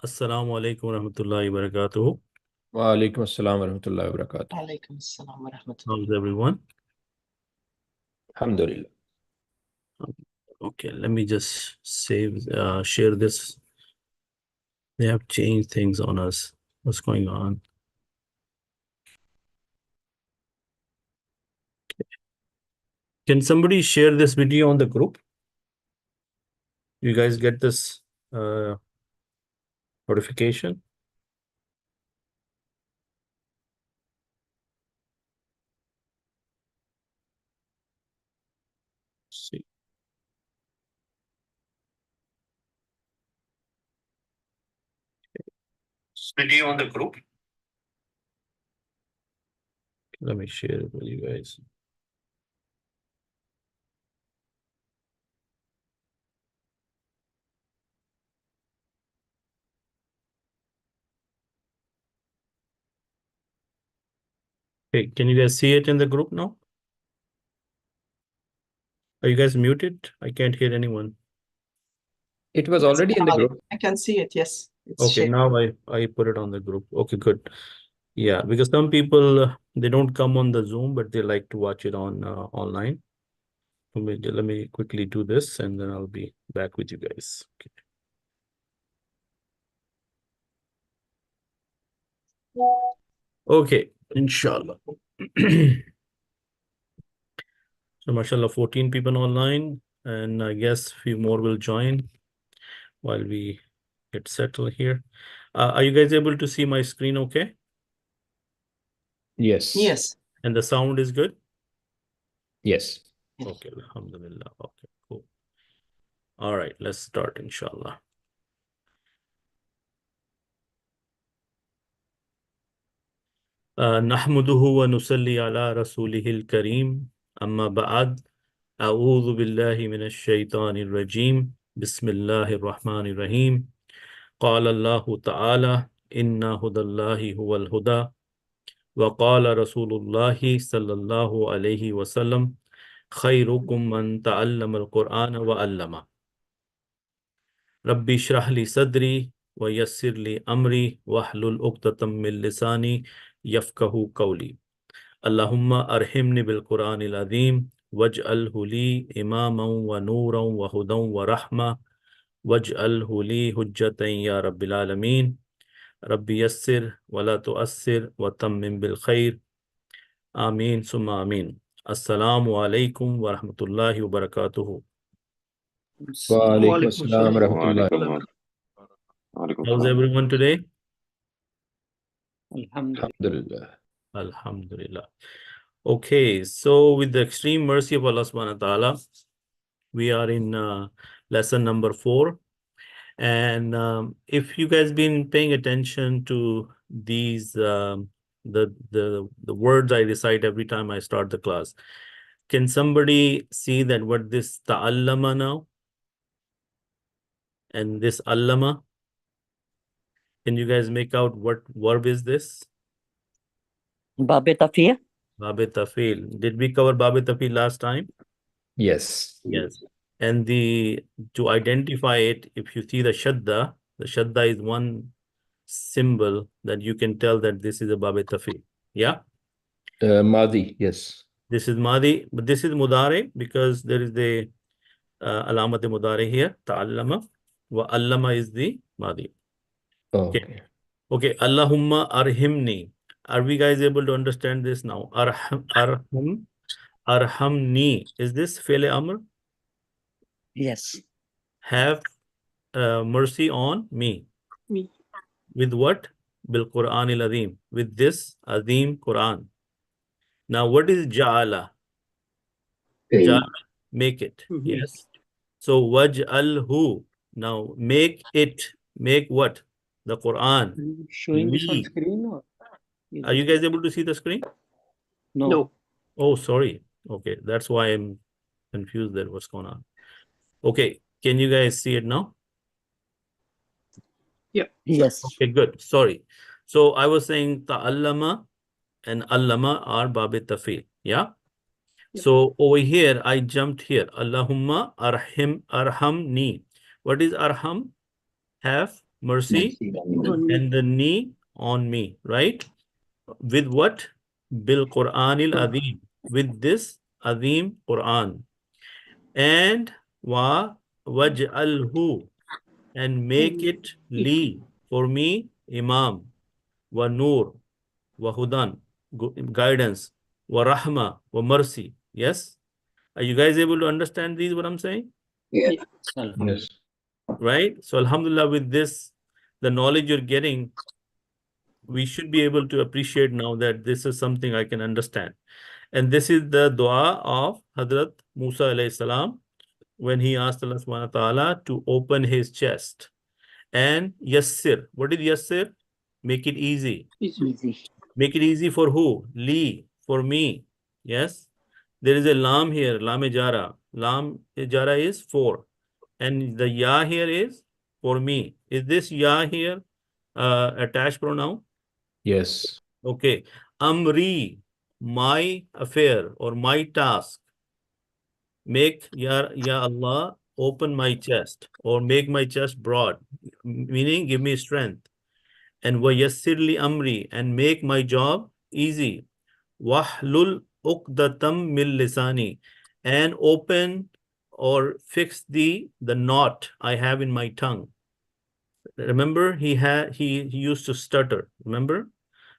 Assalamu alaikum wa rahmatullahi wa barakatuh. Wa alaikum assalam wa rahmatullahi wa barakatuh. Alaikum assalam wa How's rahmatullah. everyone? Alhamdulillah. Okay, let me just share this. They have changed things on us. What's going on? Can somebody share this video on the group? You guys get this notification? Let's see. Video on the group. Let me share it with you guys. Okay, can you guys see it in the group now? Are you guys muted? I can't hear anyone. It was already in the group. I can see it, yes. It's Okay, shared. now I put it on the group. Okay, good. Yeah, because some people they don't come on the Zoom, but they like to watch it on online. Let me quickly do this, and then I'll be back with you guys. Okay, inshallah. So, mashallah, 14 people online, and I guess a few more will join while we get settled here. Are you guys able to see my screen okay? Yes. Yes. And the sound is good? Yes. Okay, alhamdulillah. Okay, cool. All right, let's start, inshallah. نحمده ونصلي على رسوله الكريم أما بعد أعوذ بالله من الشيطان الرجيم بسم الله الرحمن الرحيم قال الله تعالى إن هدى الله هو الهدى وقال رسول الله صلى الله عليه وسلم خيركم من تعلم القرآن وعلمه ربي اشرح لي صدري ويسر لي أمري واحلل عقدة من لساني يفقهوا قولي اللهم أرحمني بالقرآن العظيم واجعله لي إماما ونورا وهدى ورحمة واجعله لي حجة يا رب العالمين ربي يسر ولا تؤسر وتمم بالخير آمين ثم آمين السلام عليكم ورحمة الله وبركاته. Wa alaikum assalam wa rahmatullahi. How's everyone today? Alhamdulillah. Alhamdulillah. Okay, so with the extreme mercy of Allah subhanahu wa ta'ala, we are in lesson number 4. And if you guys been paying attention to these, the words I recite every time I start the class, can somebody see that what this ta'allama now and this allama? Can you guys make out what verb is this? Bab Tafil. Bab Tafil. Did we cover Bab Tafil last time? Yes. Yes. And to identify it, if you see the shadda is one symbol that you can tell that this is a Bab Tafil. Yeah? Madi, yes. This is Madi, but this is Mudare because there is the Alamat Mudare here, Ta'allama, wa Allama is the Madi. Okay. Okay, Allahumma arhimni. Are we guys able to understand this now? Arhamni. Is this Fele Amr? Yes. Have mercy on me. Me. With what? Bil Quran al-Azim. With this Azim Quran. Now, what is Ja'ala? Ja'ala, make it. Yes. So, waj'alhu. Now, make it. Make what? The Quran. Showing this on Li. screen or? Are you guys able to see the screen? No. Oh, sorry. Okay, that's why I'm confused there. What's going on? Okay, can you guys see it now? Yeah. Yes. Okay, good. Sorry. So I was saying ta'allama and allama are Bab Tafil. Yeah? Yeah. So over here, I jumped here. Allahumma arhamni. What is arham? Have mercy, and the knee on me, right? With what? Bil Qur'anil Azim, with this Azim Quran. And waj'alhu, and make it li, for me, Imam, wa nur, wa hudan, guidance, wa rahma, wa mercy. Yes? Are you guys able to understand these, what I'm saying? Yeah. Yes. Right? So alhamdulillah, with this, the knowledge you're getting, we should be able to appreciate now that this is something I can understand. And this is the dua of Hadrat Musa alayhi salam when he asked Allah subhanahu wa ta'ala to open his chest. And yassir. What is yassir? Make it easy. Easy. Make it easy for who? Li, for me. Yes? There is a lam here, lam jara. Lam jara is for. And the ya here is for me. Is this ya here attached pronoun? Yes. Okay. Amri, my affair or my task. Make, ya Allah, open my chest or make my chest broad, meaning give me strength. And wayassirli amri, and make my job easy. Wahlul uqdatam min lisani, and open or fix the knot I have in my tongue. Remember, he used to stutter. Remember,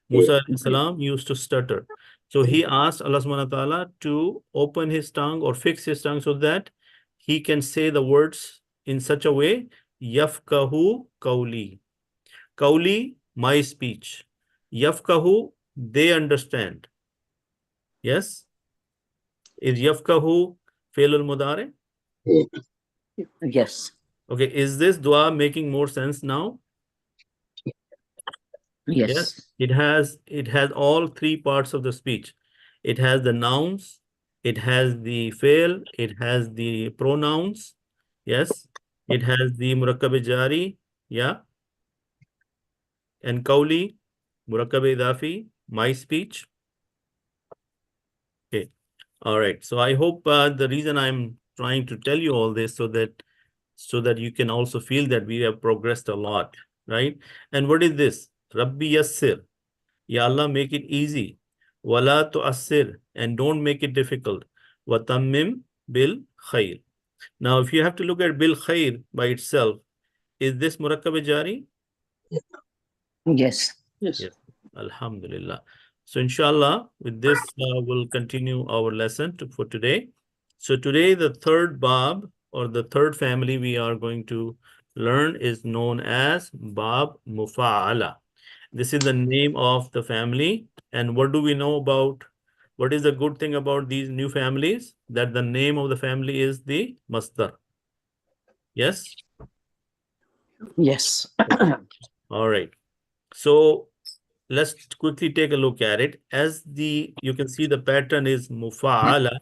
Musa alayhi salam used to stutter. So he asked Allah subhanahu wa ta'ala to open his tongue or fix his tongue so that he can say the words in such a way, yafkahu qawli. Qawli, my speech. Yafkahu, they understand. Yes? Is yafkahu failul mudare? Yes. Okay, is this dua making more sense now? Yes. It has all three parts of the speech. It has the nouns, it has the fail, it has the pronouns. Yes. It has the murakkab jari, yeah. And qawli, murakkab idafi, my speech. Okay. All right. So I hope the reason I'm trying to tell you all this so that you can also feel that we have progressed a lot, right? And what is this? Rabbi yassir. Ya Allah, make it easy. Wala tu'assir, and don't make it difficult. Wa tammim bil khair. Now, if you have to look at bil khair by itself, is this murakkab jari? Yes. Yes. Yes. Alhamdulillah. So inshallah, with this, we'll continue our lesson for today. So today, the third Bab or the third family we are going to learn is known as Bab Mufa'ala. This is the name of the family. And what do we know about, what is the good thing about these new families? That the name of the family is the masdar. Yes? Yes. All right. So let's quickly take a look at it. As you can see the pattern is mufa'ala,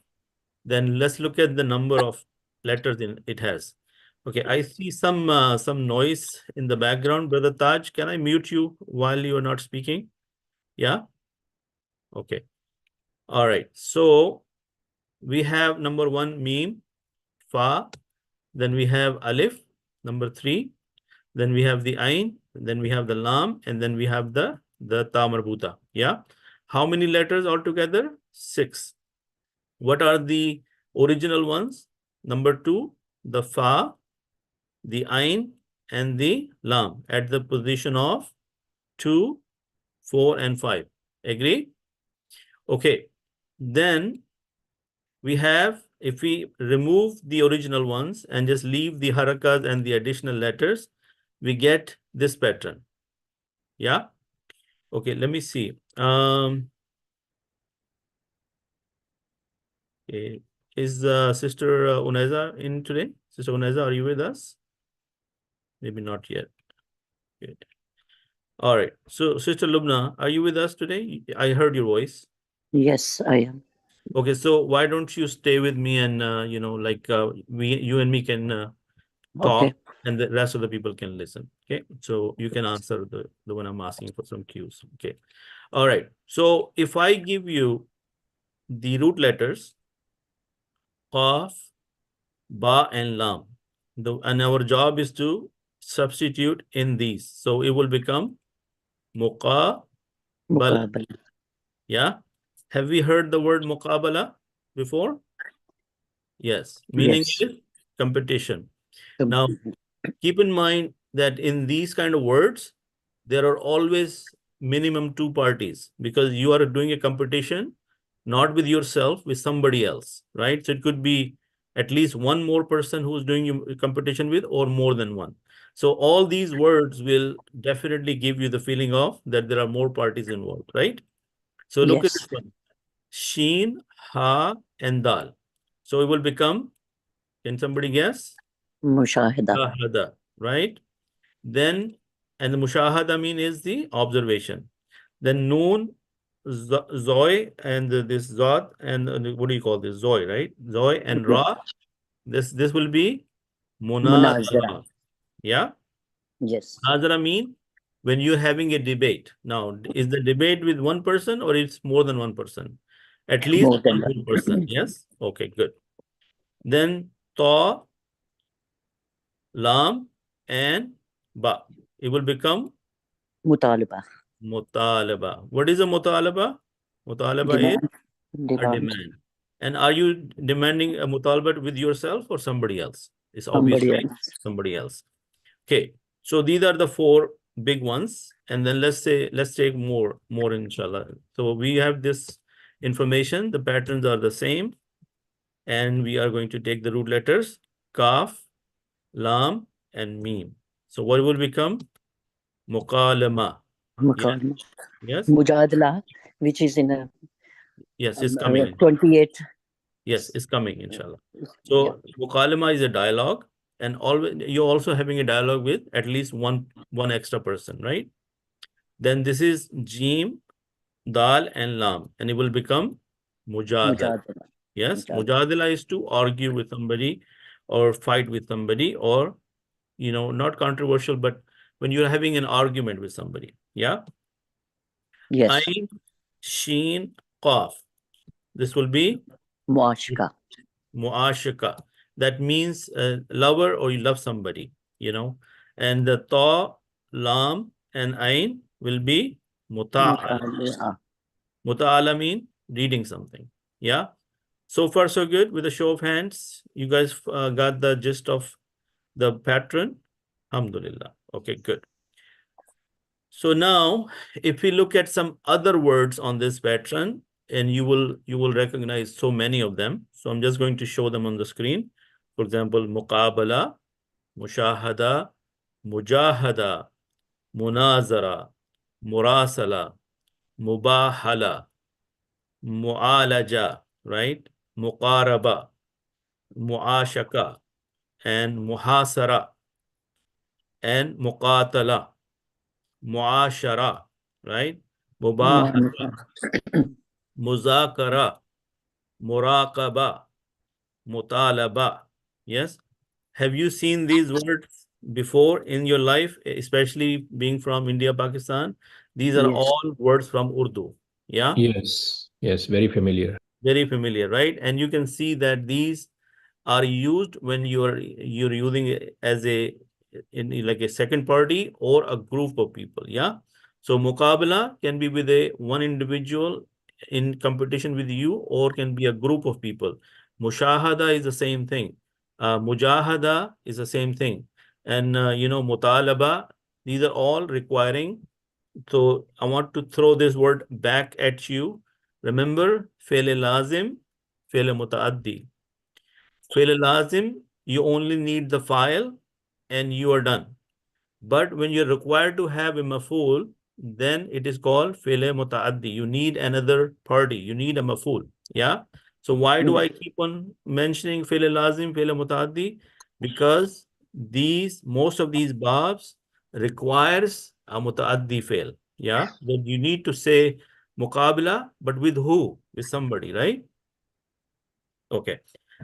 then let's look at the number of letters it has. Okay, I see some noise in the background. Brother Taj, can I mute you while you are not speaking? Yeah? Okay. All right. So we have number 1, mim, fa. Then we have alif, number 3. Then we have the ain. Then we have the lam. And then we have the ta marbuta. Yeah? How many letters altogether? 6. What are the original ones? Number 2, the fa, the ain, and the lam at the position of 2, 4, and 5. Agree? Okay. Then we have, if we remove the original ones and just leave the harakas and the additional letters, we get this pattern. Yeah? Okay, let me see. Okay. Is Sister Uneza in today? Sister Uneza, are you with us? Maybe not yet. Good. All right. So, Sister Lubna, are you with us today? I heard your voice. Yes, I am. Okay, so why don't you stay with me and you and me can talk, Okay. and the rest of the people can listen. Okay, so you can answer the one I'm asking for some cues. Okay. All right. So if I give you the root letters qaf, ba, and lam, and our job is to substitute in these. So it will become muqabala. Muqabala. Yeah. Have we heard the word muqabala before? Yes. Meaning Yes. is competition. Now, keep in mind that in these kind of words, there are always minimum two parties because you are doing a competition, not with yourself, with somebody else, right? So it could be at least one more person who's doing your competition with or more than one. So all these words will definitely give you the feeling of that there are more parties involved, right? So look at Yes. this one. Sheen, Ha, and Dal. So it will become, can somebody guess? Mushahada. Mushahada, right? Then, and the mushahada mean is the observation. Then noon, zoy, and this zot, and what do you call this? Zoy, right? Zoy and ra. This will be Munazara. munazara. Yeah? Yes. Munazara mean when you're having a debate. Now, is the debate with one person or it's more than one person? At least More than one one. person. Yes? Okay, good. Then ta, lam, and ba. It will become Mutalaba. mutalaba. What is a mutalaba? Mutalaba is Demand. a Demand. demand. And are you demanding a mutalaba with yourself or somebody else? It's Somebody obviously else. somebody else. Okay. So these are the four big ones. And then let's take more inshallah. So we have this information. The patterns are the same. And we are going to take the root letters kaf, lam, and mim. So what will become? Muqalama. Mukalama. Yes. Mujadala, which is in a Yes, it's coming. 28. Yes, it's coming, inshallah. Yeah. So mukalama is a dialogue, and always you're also having a dialogue with at least one extra person, right? Then this is Jim, Dal, and Lam, and it will become mujadala. Mujadala. Yes, Mujadala. mujadala is to argue with somebody or fight with somebody, or not controversial, but when you're having an argument with somebody. Yeah. Yes. Ain, Sheen, Qaf. This will be Muashka. muashaka. That means lover, or you love somebody, And the ta, lam, and ain will be muta'ala. Mutali'a. Muta'ala mean reading something. Yeah. So far, so good. With a show of hands, you guys got the gist of the pattern. Alhamdulillah. Okay, good. So now, if we look at some other words on this pattern, and you will recognize so many of them. So I'm just going to show them on the screen. For example, muqabala, mushahada, mujahada, munazara, murasala, mubahala, mu'alaja, right? Muqaraba, mu'ashaka, and muhasara, and muqatala, muashara, right? Mubahasa, muzakara, muraqaba, mutalaba. Yes. Have you seen these words before in your life, especially being from India, Pakistan? These are Yes. all words from Urdu. Yeah. Yes. Yes. Very familiar. Very familiar, right? And you can see that these are used when you're using it as like a second party or a group of people. Yeah. So muqabala can be with one individual in competition with you, or can be a group of people. Mushahada is the same thing. Mujahada is the same thing. And mutalaba, these are all requiring. So I want to throw this word back at you. Remember, fi'l lazim, fi'l mutaaddi. Fi'l lazim, you only need the file and you are done. But when you're required to have a maf'ul, then it is called fi'l mutaaddi. You need another party. You need a maf'ul. Yeah. So why do I keep on mentioning fi'l lazim, fi'l mutaaddi? Because most of these babs requires a mutaaddi fi'l. Yeah. Then you need to say muqabila, but with who? With somebody, right? Okay.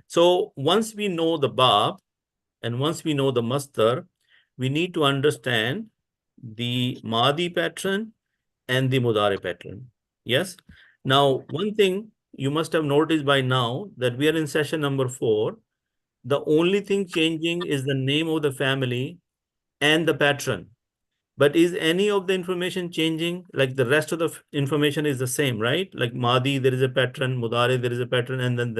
So once we know the bab and once we know the masdar, we need to understand the madi pattern and the mudari pattern. Yes. Now, one thing you must have noticed by now that we are in session number 4. The only thing changing is the name of the family and the pattern. But is any of the information changing? Like the rest of the information is the same, right? Like Madi, there is a pattern, Mudare, there is a pattern, and then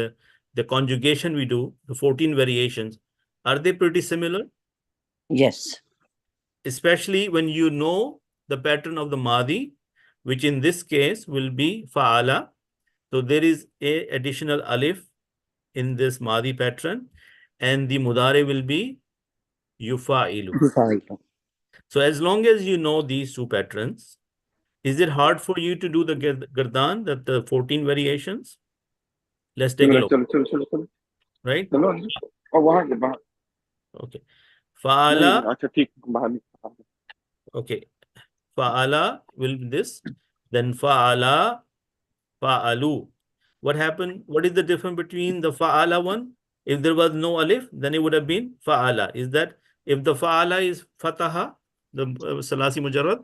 the conjugation we do, the 14 variations, are they pretty similar? Yes. Especially when you know the pattern of the Madi, which in this case will be Fa'ala. So there is a additional alif in this Madi pattern, and the Mudare will be Yufa'ilu. Yufa'ilu. So as long as you know these two patterns, is it hard for you to do the Gardan, that the 14 variations? Let's take a look. Right? Okay. Fa'ala. Okay. Fa'ala will be this. Then fa'ala, fa'alu. What happened? What is the difference between the fa'ala one? If there was no alif, then it would have been fa'ala. Is that if the fa'ala is fataha, the salasi mujarrad?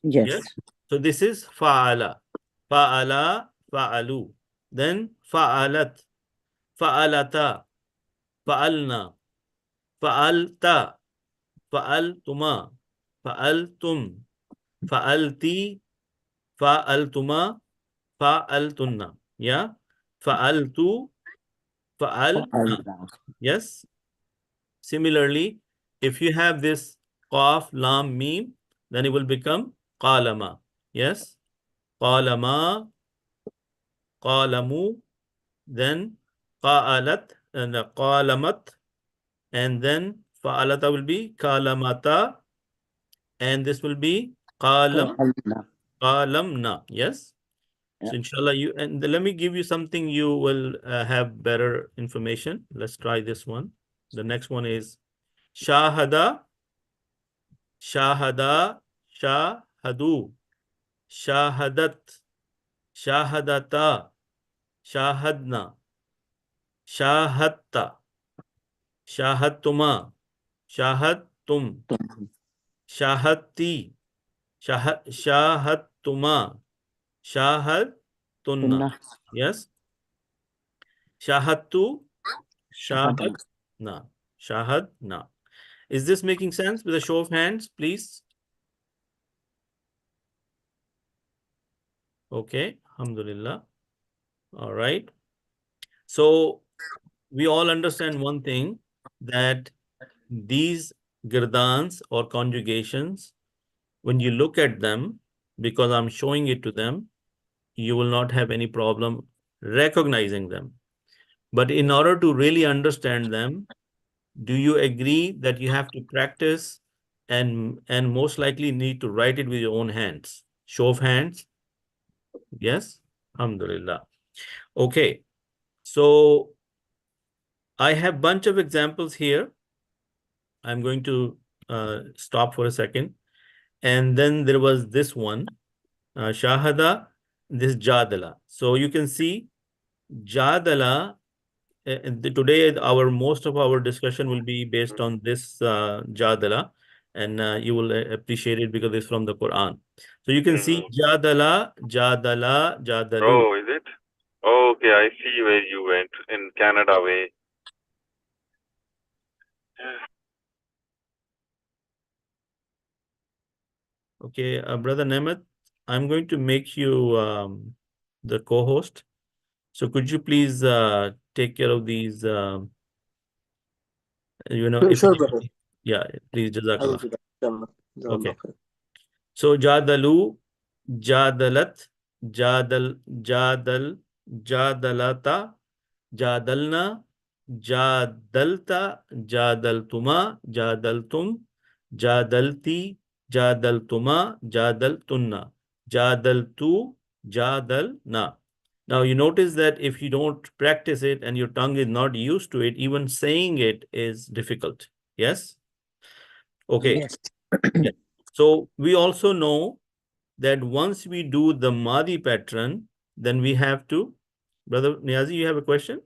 Yes. So this is fa'ala. Fa'ala, fa'alu. Then fa'alat, fa'alata, fa'alna, fa'alta, fa'altuma, fa'altum, fa'alti, fa'altuma, fa'altunna. Yeah? Fa'altu, fa'alna. Fa'alna. Yes? Similarly, if you have this qaf, lam, mim, then it will become qalama. Yes? Qalama, qalamu, then qa'alat, and qalamat, and then fa'alata will be kalamata, and this will be qalam, Fa'alna. qalamna. Yes? Yeah. So inshallah, let me give you something you will have better information. Let's try this one. The next one is shahada, shahada, shahadu, shahadat, shahadata, shahadna, shahadta, shahadtuma, shahadtum, shahadti, shahadtuma, shahadtunna. Tunna. Yes? Shahadtu, Shahadna. shahadna, shahadna. Is this making sense with a show of hands, please? Okay, alhamdulillah. All right. So we all understand one thing, that these girdans or conjugations, when you look at them, because I'm showing it to them, you will not have any problem recognizing them. But in order to really understand them, do you agree that you have to practice and most likely need to write it with your own hands? Show of hands. Yes? Alhamdulillah. Okay. So I have a bunch of examples here. I'm going to stop for a second. And then there was this one, Shahada, this Jadala. So you can see Jadala, today most of our discussion will be based on this Jadala, and you will appreciate it because it's from the Quran. So you can see Jadala, Jadala, Jadalu. Oh, is it? Oh, okay, I see where you went in Canada way. Okay, Brother Nemat, I'm going to make you the co-host. So could you please take care of these, Sure, if sure, anybody- brother. Yeah, please, I will Jazakallah. do that. Inshallah. Okay. Jazakallah. So Jadalu, Jadalat, Jadal, Jadal, Jadalata, Jadalna, Jadalta, Jadaltuma, Jadaltum, Jadalti, Jadaltuma, Jadaltunna, Jadaltu, Jadalna. Now you notice that if you don't practice it and your tongue is not used to it, even saying it is difficult. Yes? Okay. Yes. Yeah. So we also know that once we do the Madi pattern, then we have to, Brother Niazi, you have a question?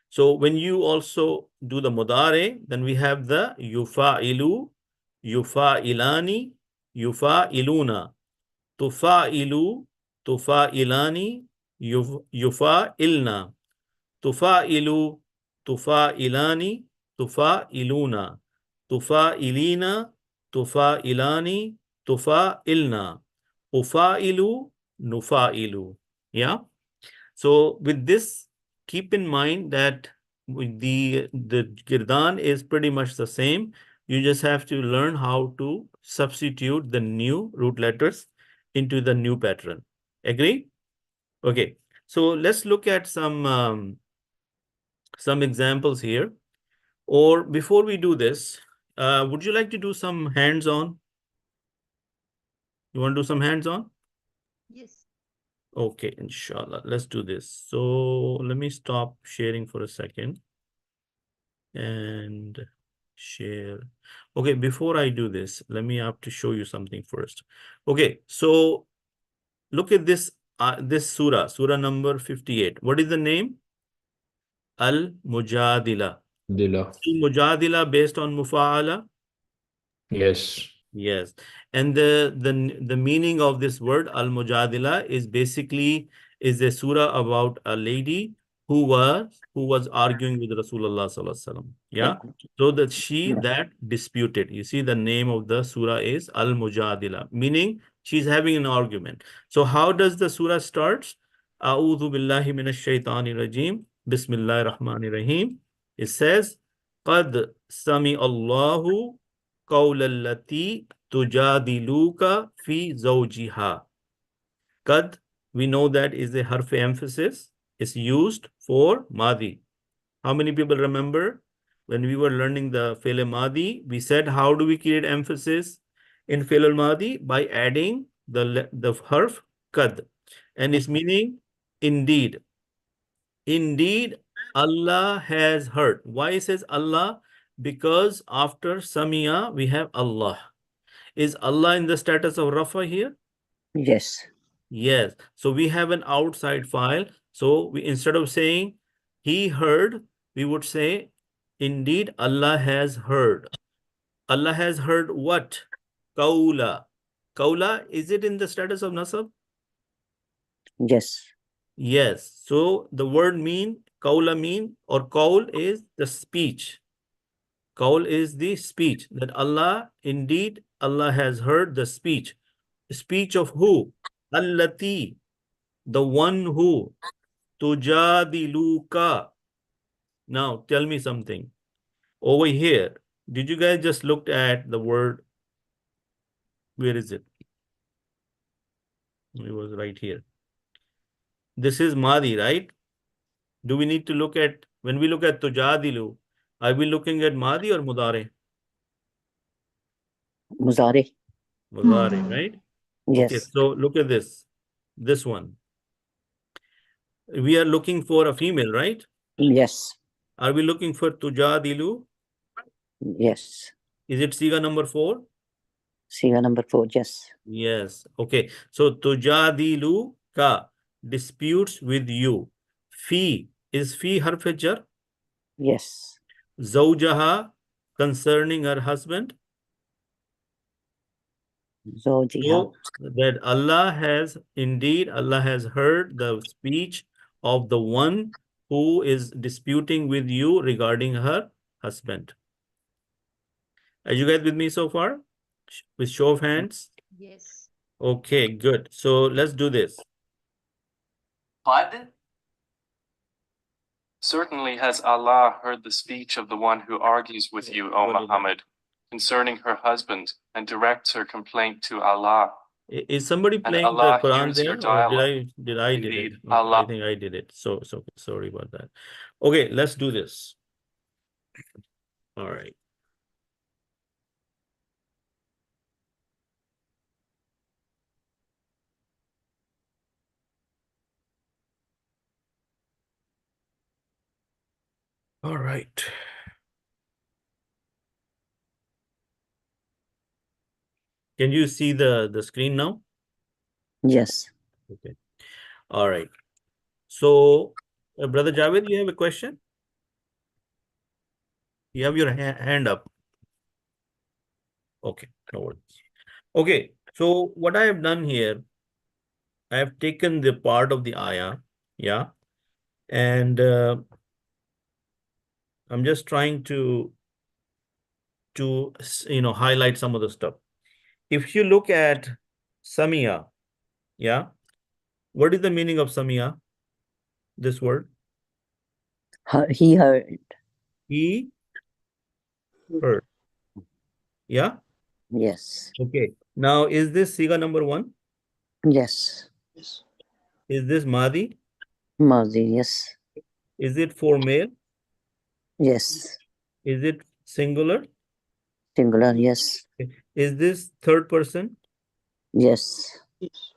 So when you also do the Mudare, then we have the Yufa'ilu, Yufa'ilani, Yufa'iluna, Tufa'ilu, Tufa'ilani, Yufa'ilna, Tufa'ilu, Tufa'ilani, tufa'iluna, tufa'ilina, tufa'ilani, tufa'ilna, ufa'ilu, nufa'ilu. Yeah. So with this, keep in mind that the Girdan is pretty much the same. You just have to learn how to substitute the new root letters into the new pattern. Agree? Okay. So let's look at some examples here. Or before we do this, would you like to do some hands-on? You want to do some hands-on? Yes. Okay, inshallah. Let's do this. So let me stop sharing for a second and share. Okay, before I do this, let me have to show you something first. Okay, so look at this surah number 58. What is the name? Al-Mujadila. Dila. Mujadila based on Mufa'ala? Yes. Yes. And the meaning of this word al-Mujadila is basically a surah about a lady who was arguing with Rasulullah sallallahu alaihi wasallam. Yeah. So that that disputed. You see, the name of the surah is al-Mujadila, meaning she's having an argument. So how does the surah starts? A'udhu billahi minash shaitanir rajim. Bismillahir rahmanir rahim. It says, Qad sami Allahu قول التي تجادلوك في زوجها. Qad, we know that is a harf emphasis. It's used for Madi. How many people remember when we were learning the Fi'l Madi, we said how do we create emphasis in Fi'l Madi? By adding the harf Qad. And its meaning, indeed. Indeed, Allah has heard. Why it says Allah? Because after Samia, we have Allah. Is Allah in the status of Rafa here? Yes. Yes. So we have an outside file. So we, instead of saying he heard, we would say, indeed, Allah has heard. Allah has heard what? Qawla. Qawla, is it in the status of Nasab? Yes. Yes. So the word mean, Qawla mean, or Qawl is the speech. Qawl is the speech that Allah, indeed, Allah has heard the speech. Speech of who? Allati, the one who. Tujadiluka. Now, tell me something. Over here, did you guys just look at the word? Where is it? It was right here. This is Madi, right? Do we need to look at, when we look at Tujadilu, are we looking at Madi or Mudare? Muzari. Mudare, right? Yes. Okay, so look at this. This one. We are looking for a female, right? Yes. Are we looking for Tujadilu? Yes. Is it Siga number 4? Siga number 4. Yes. Yes. Okay. So Tujadilu ka, disputes with you. Fi, is fi harf jar? Yes. Zawjaha, concerning her husband. Zawjiha. So that Allah has, indeed, Allah has heard the speech of the one who is disputing with you regarding her husband. Are you guys with me so far? With show of hands? Yes. Okay, good. So let's do this. Qad? Certainly has Allah heard the speech of the one who argues with you, O Muhammad, concerning her husband, and directs her complaint to Allah. Is somebody And playing the Allah Quran hears there, your or dialogue. did I did it? Indeed, Okay, Allah. I think I did it. So sorry about that. Okay, let's do this. All right. All right. Can you see the screen now? Yes. Okay. All right. So, Brother Javed, you have a question? You have your hand up. Okay, no worries. Okay, so what I have done here, I have taken the part of the ayah, yeah, and I'm just trying to highlight some of the stuff. If you look at Samia, yeah, what is the meaning of Samia? This word? He heard. He heard. Yeah? Yes. Okay. Now, is this Siga number 1? Yes. Yes. Is this Madi? Mazi. Yes. Is it for male? Yes. Is it singular? Singular. Yes. Is this third person? Yes. Yes.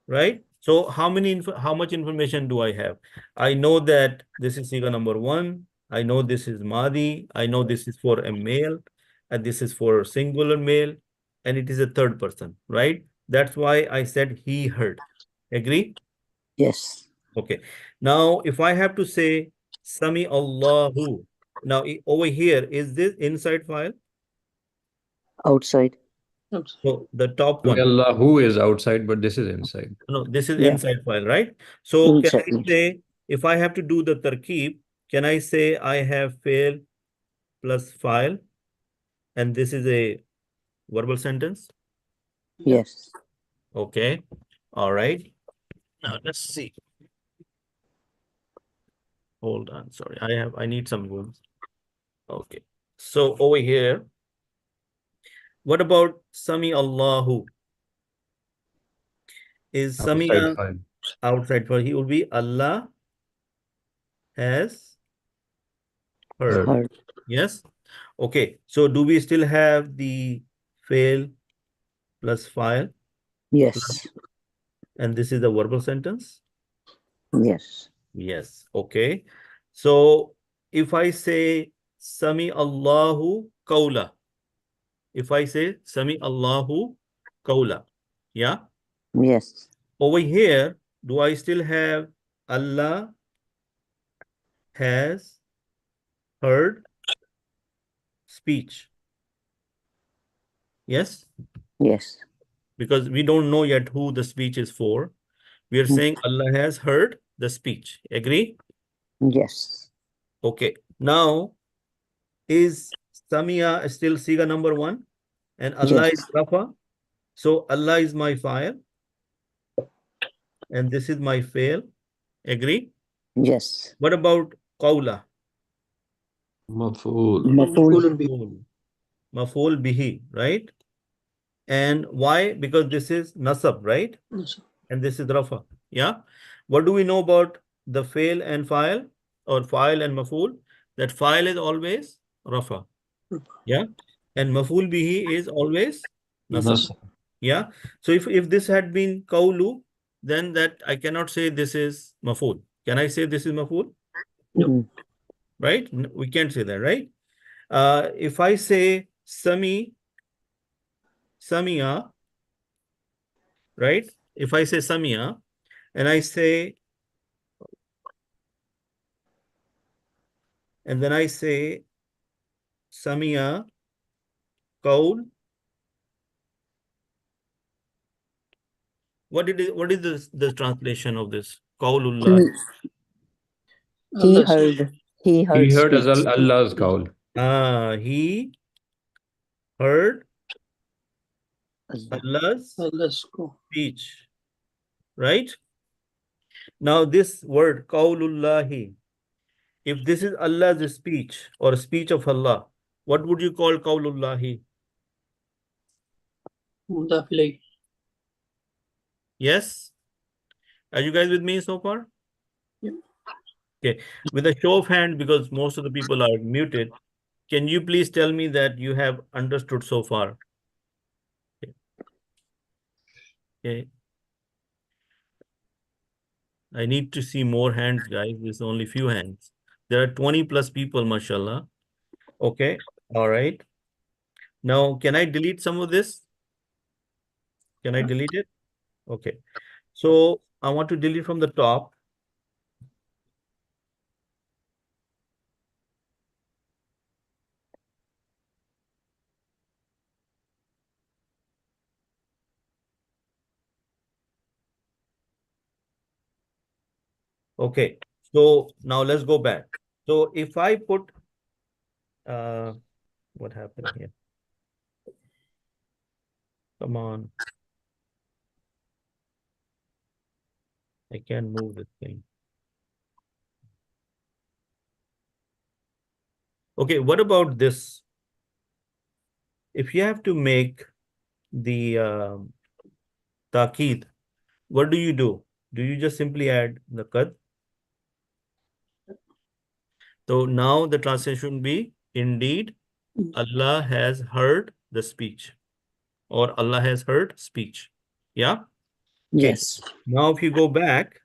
Right? So how much information do I have? I know that this is Siga number 1. I know this is Madi. I know this is for a male, and this is for singular male, and it is a third person, right? That's why I said he heard. Agree? Yes. Okay. Now, if I have to say Sami Allahu, now over here, is this inside file? Outside. So the top one. Allah who is outside, but this is inside. No, this is Yeah. inside file, right? So Inside. can I say, if I have to do the tarkeeb, can I say I have fail plus file, and this is a verbal sentence? Yes. Okay. All right. Now let's see. Hold on. Sorry. I need some room. Okay. So over here, what about Sami Allahu? Is Outside Samia file. outside file? He will be Allah has heard. Heard. Yes. Okay. So do we still have the fail plus file? Yes. And this is the verbal sentence? Yes. Yes. Okay. So if I say Sami Allahu Qawla, if I say Sami Allahu Qawla, yeah? Yes. Over here, do I still have Allah has heard speech? Yes? Yes. Because we don't know yet who the speech is for. We are saying Allah has heard the speech. Agree? Yes. Okay. Now, is Samia still Siga number 1? And Allah Yes. is Rafa. So Allah is my file. And this is my fail. Agree? Yes. What about Qawla? Maf'ul. Maf'ul. Maf'ul bihi, right? And why? Because this is Nasab, right? And this is Rafa. Yeah. What do we know about the fail and file, or file and maf'ul? That file is always Rafa. Yeah. And maf'ul bihi is always Nasab. Yeah. So if this had been Qawlu, then that I cannot say this is maf'ul. Can I say this is maf'ul? No. Right? We can't say that, right? If I say Samia, right? If I say Samia, and I say, and then I say Samia Qawl, what is the translation of this? Qawlullah. He heard. He heard. He heard speech. Allah's call. He heard Allah. Allah's speech, right? Now this word Qawlullahi, if this is Allah's speech or speech of Allah, what would you call Qawlullahi? Yes? Are you guys with me so far? Yeah. Okay. With a show of hand, because most of the people are muted, can you please tell me that you have understood so far? Okay. I need to see more hands, guys. There's only few hands. There are 20 plus people, mashallah. Okay. All right. Now, can I delete some of this? Can I delete it? Okay. So I want to delete from the top. Okay. So now let's go back. So if I put What happened here? Come on. I can't move this thing. Okay, what about this? If you have to make the taqeed, what do you do? Do you just simply add the qad? So now the translation would be, indeed, Allah has heard the speech, or Allah has heard speech. Yeah? Okay. Yes. Now if you go back,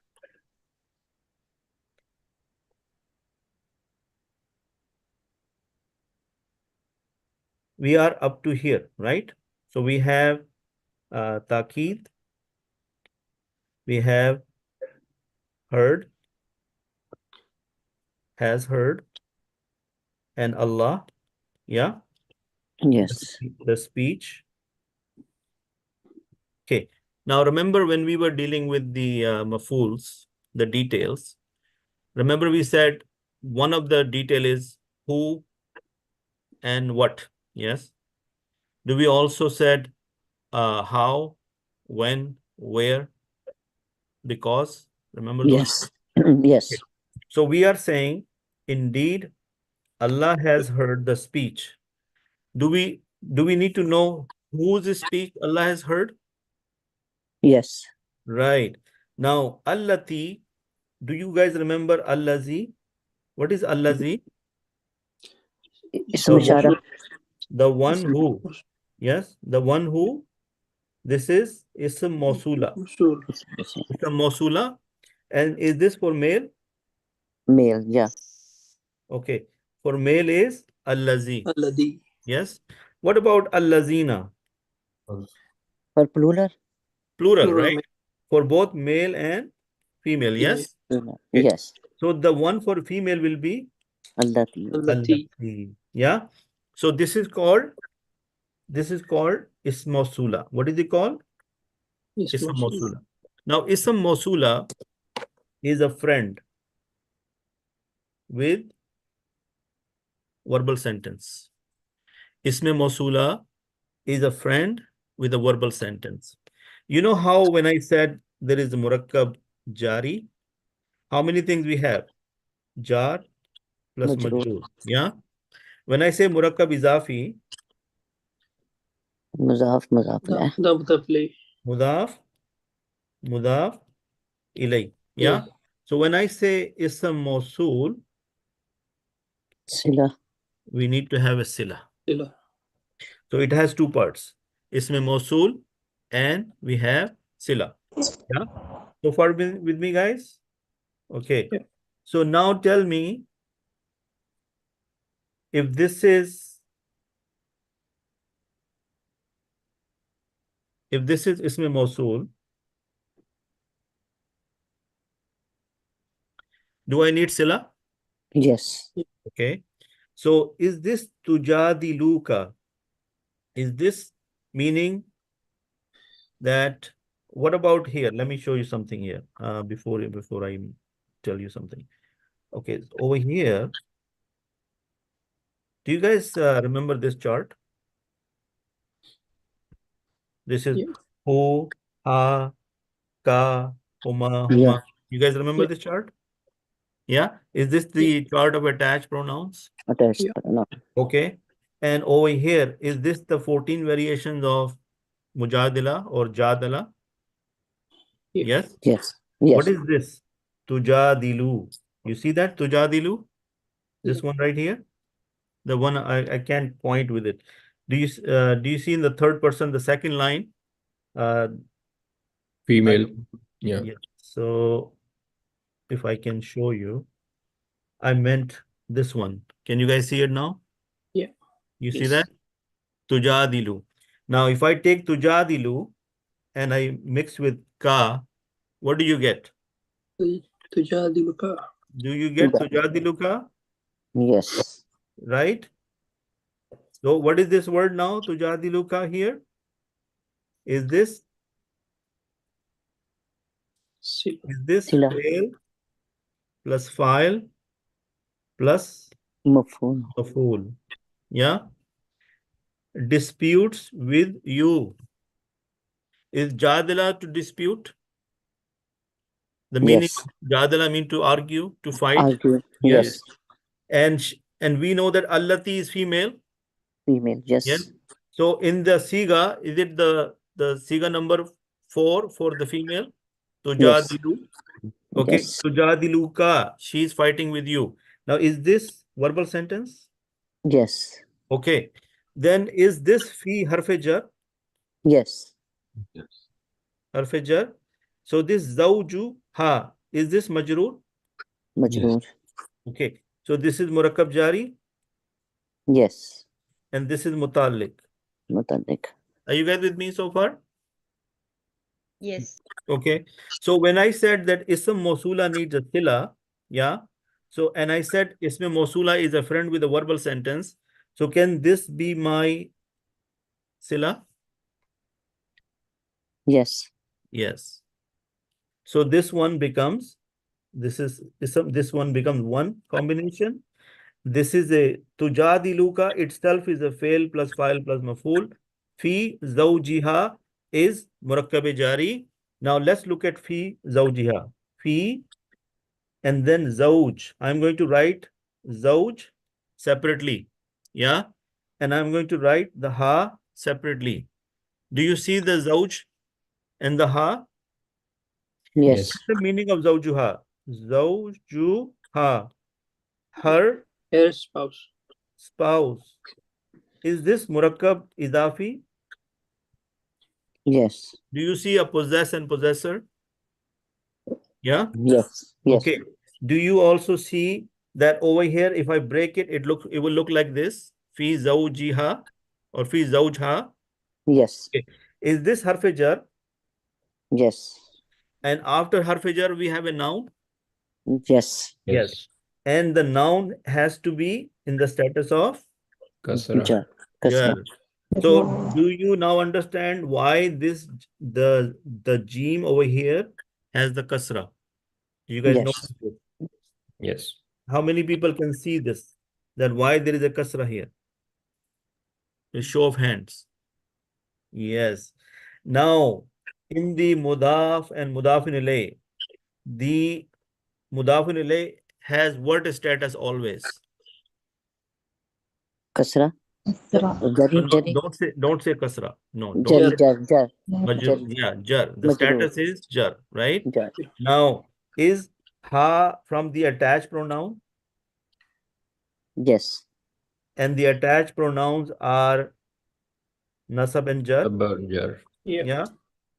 we are up to here, right? So we have taqeed, we have heard, has heard, and Allah, yeah, Yes. the speech. Okay, now remember when we were dealing with the mafuls, the details, remember we said one of the detail is who and what, yes? Do we also said how, when, where, because? Remember those? Yes. Yes. Okay. So we are saying, indeed, Allah has heard the speech. Do we need to know whose speech Allah has heard? Yes. Right. Now, allati, do you guys remember allazi? What is allazi? Ism ishara. The one who. Yes, the one who. This is ism mawsula. Ism mawsula. And is this for male? Male. Yeah. Okay. For male is allazi. Yes. What about allazina? For plural. Plural, right? For both male and female, yes? Plural. Okay. Yes. So the one for female will be Allati. allati. Yeah. So this is called ism mawsula. What is it called? Ism mawsula. Now ism mawsula is a friend with verbal sentence. Ism mawsula is a friend with a verbal sentence. You know how when I said there is a murakkab jari, how many things we have? Jar plus Majroor. majroor. Yeah. When I say murakkab izafi, Muzaf. Muzaf. mudaf, mudaf, ilay. Yeah. So when I say ism mawsul, Sila. we need to have a sila. So it has two parts, ism mawsul and we have sila. Yeah. So far with me, guys? Okay. Yeah. So now tell me if this is ism mawsul, do I need sila? Yes. Okay. So is this tujadiluka? Is this meaning that, what about here? Let me show you something here before I tell you something. Okay, over here, do you guys remember this chart? This is hu, ha, ka, huma, huma. Yeah. You guys remember this chart? Yeah. Is this the chart of attached pronouns? Attached. No. Okay. And over here, is this the 14 variations of mujadila or jadala? Yes. Yes. Yes. What is this? Tujadilu. You see that? Tujadilu? This one right here? The one I can't point with it. Do you see in the third person, the second line? Female. Yeah. So if I can show you, I meant this one. Can you guys see it now? Yeah. You see that? Tujadilu. Now, if I take tujadilu and I mix with ka, what do you get? Tujadiluka. Do you get tujadiluka? Yes. Right? So what is this word now? Tujadiluka here? Is this Sila. fail plus file plus Maf'ul. Maf'ul. Yeah. Disputes with you. Is jadala to dispute? The meaning Yes. of jadala mean to argue, to fight. Argue. Yes. Yes. And we know that allati is female. Female. Yes. Yes. So in the siga, is it the siga number 4 for the female? Yes. Tujadilu. Okay. Yes. Tujadiluka. She is fighting with you. Now, is this verbal sentence? Yes. Okay. Then is this fi harfe jar? Yes. Harfe jar. So this zawju ha, is this majroor? Majroor. Okay. So this is murakkab jari Yes. and this is mutalliq. Mutaddik. Are you guys with me so far? Yes. Okay. So when I said that ism mawsula needs a sila, yeah. So, and I said ism mawsula is a friend with a verbal sentence. So can this be my sila? Yes. Yes. So this one becomes, this one becomes one combination. This is a tujadiluka itself is a fail plus file plus maf'ul. Fi zawjiha is murakkab jari. Now let's look at fi zawjiha. Fi and then zawj. I'm going to write zawj separately. Yeah. And I'm going to write the ha separately. Do you see the zawj and the ha? Yes. What's the meaning of zawjuha? Zawjuha. Her Her spouse. spouse. Is this murakkab idafi? Yes. Do you see a possess and possessor? Yeah. Yes. Yes. Okay. Do you also see that over here, if I break it, it will look like this. Fi zawjiha or fi zawjha. Yes. Okay. Is this harf jar? Yes. And after harf jar, we have a noun. Yes. Yes. And the noun has to be in the status of Kasra. Jar. jar. Kasra. So do you now understand why this the jeem over here has the kasra? You guys know Yes. this? Yes. How many people can see this? That why there is a kasra here? A show of hands. Yes. Now in the mudaf and mudaf ilayh, the mudaf ilayh has what status always? Kasra. Jari. Jari. Don't say kasra. No, don't. Jari. Jar. Jar. Majroor. Jari. Yeah, jar. The Majroor. status is jar, right? Jar. Now, is ha from the attached pronoun? Yes. And the attached pronouns are nasab and jar. About jar. Yeah.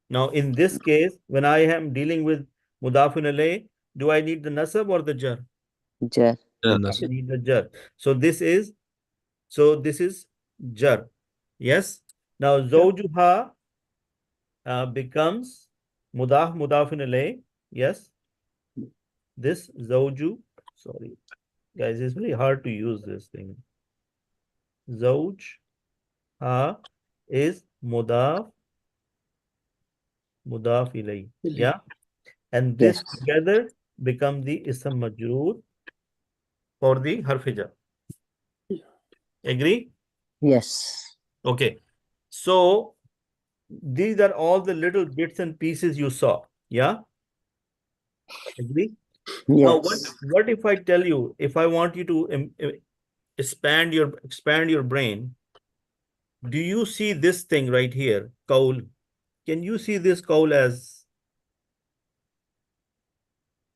Now, in this case, when I am dealing with mudafun alayh, do I need the nasab or the jar? Jar. I need the jar. So this is jar. Yes. Now, zawjuha becomes mudafun alayh. Yes. This zawju, sorry, guys, it's very hard to use this thing. Zawj ha is mudaf ilay. Yeah. And this Yes. together become the ism majroor for the harf jar. Agree? Yes. Okay. So these are all the little bits and pieces you saw. Yeah. Agree? Now, Yes. what if I tell you, if I want you to expand your brain, do you see this thing right here, qaul? Can you see this qaul as,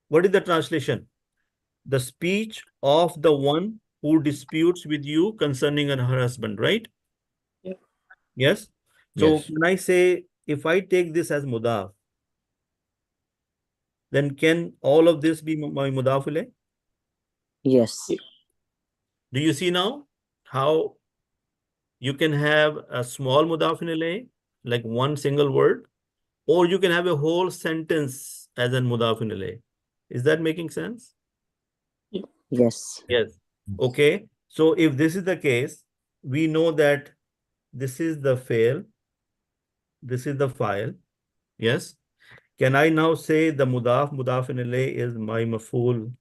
what is the translation? The speech of the one who disputes with you concerning her husband, right? Yeah. Yes. So Yes. when I say, if I take this as mudaf, then can all of this be my mudaf ilayh? Yes. Do you see now how you can have a small mudaf ilayh, like one single word, or you can have a whole sentence as a mudaf ilayh? Is that making sense? Yes. Yes. Okay. So if this is the case, we know that this is the fail, this is the file. Yes. Can I now say the mudaf ilayh is my maf'ul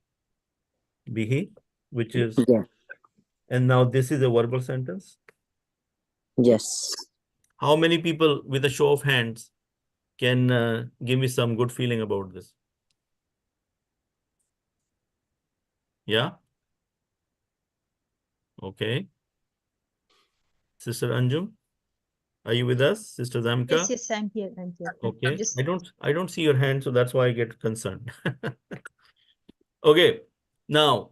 bihi, which is Yeah. And now this is a verbal sentence. Yes. How many people, with a show of hands, can give me some good feeling about this? Yeah? Okay. Sister Anjum, are you with us? Sister Zamka? Yes, yes, I'm here. I'm here. Okay. Just I don't see your hand, so that's why I get concerned. Okay. Now,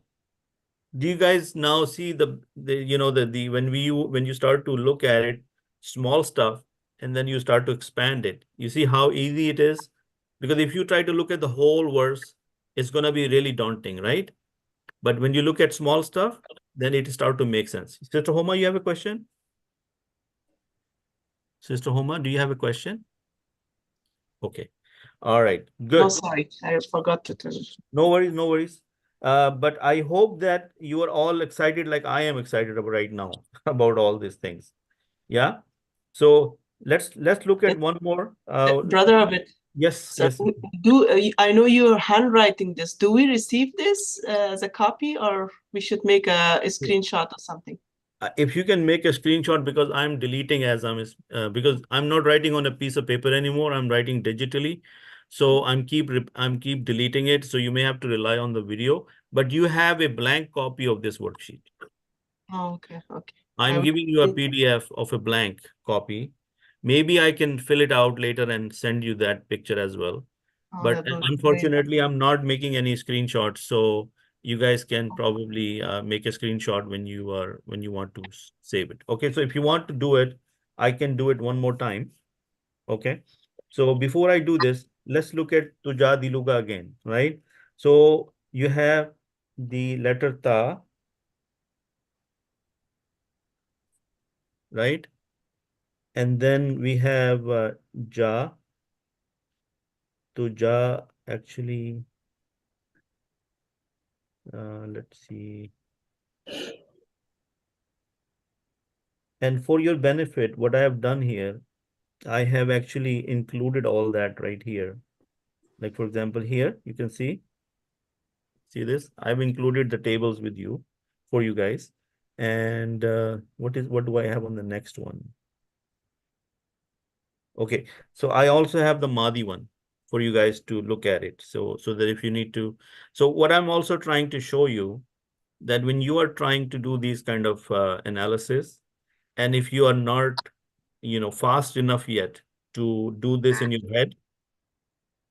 do you guys now see the when you start to look at it, small stuff, and then you start to expand it, you see how easy it is? Because if you try to look at the whole verse, it's going to be really daunting, right? But when you look at small stuff, then it start to make sense. Sister Homa, you have a question? Sister Homa, do you have a question? Okay. All right. Good. No, sorry, I forgot to tell you. No worries, no worries. But I hope that you are all excited like I am excited about right now about all these things. Yeah. So let's look at one more. Brother Abid, Yes, so yes. I know you're handwriting this. Do we receive this as a copy, or we should make a screenshot or something? If you can make a screenshot, because I'm deleting as because I'm not writing on a piece of paper anymore. I'm writing digitally. So I'm keep deleting it. So you may have to rely on the video, but you have a blank copy of this worksheet. Oh, okay, okay. I'm giving you a PDF of a blank copy. Maybe I can fill it out later and send you that picture as well. Oh, But that would be unfortunately, I'm not making any screenshots. So you guys can probably make a screenshot when you want to save it. Okay, so if you want to do it, I can do it one more time. Okay, so before I do this, let's look at Tuja Diluga again, right? So you have the letter Ta, right? And then we have Ja. Tuja actually, let's see. And for your benefit, what I have done here, I have actually included all that right here. Like for example, here you can see this. I've included the tables with you for you guys. And what do I have on the next one? Okay, so I also have the Madi one for you guys to look at it. So that if you need to, so what I'm also trying to show you that when you are trying to do these kind of analysis, and if you are not, fast enough yet to do this in your head,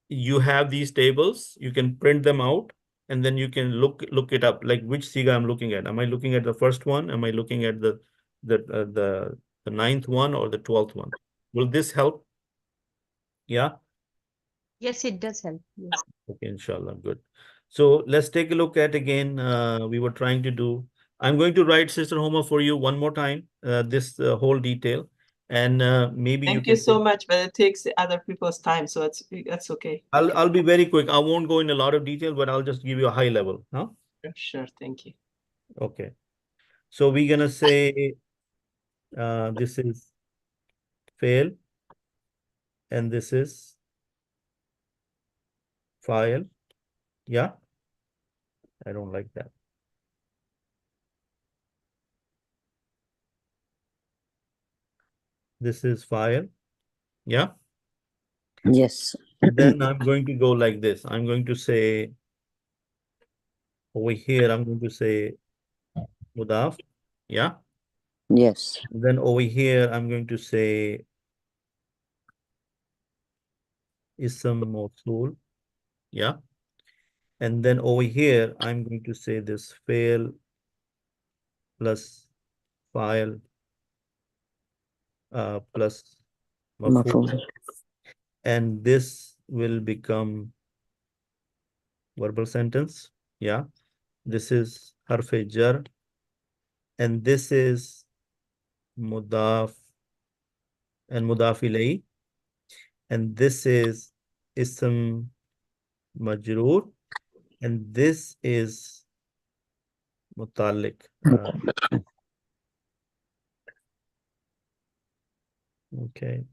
you have these tables, you can print them out, and then you can look it up, like which siga I'm looking at. Am I looking at the first one? Am I looking at the ninth one or the 12th one? Will this help? Yeah. yes, it does help. Yes. Okay, inshallah, good. So let's take a look at again. We were trying to do. I'm going to write Sister Homa for you one more time. This whole detail, and maybe you Thank you can. so much, but it takes other people's time, so that's okay. I'll be very quick. I won't go in a lot of detail, but I'll just give you a high level. Huh? Sure, thank you. Okay. So we're gonna say this is fail, and this is file. Yeah. I don't like that. This is file. Yeah. Yes. Then I'm going to go like this. I'm going to say over here, I'm going to say mudaf. Yeah. Yes. Then over here, I'm going to say ism mawsul. Yeah. And then over here, I'm going to say this fail plus file plus maf'ul. Mafhum. And this will become verbal sentence. Yeah. This is harf jar. And this is mudaf and mudaf ilayh. And this is ism majroor. And this is mutalik. Okay.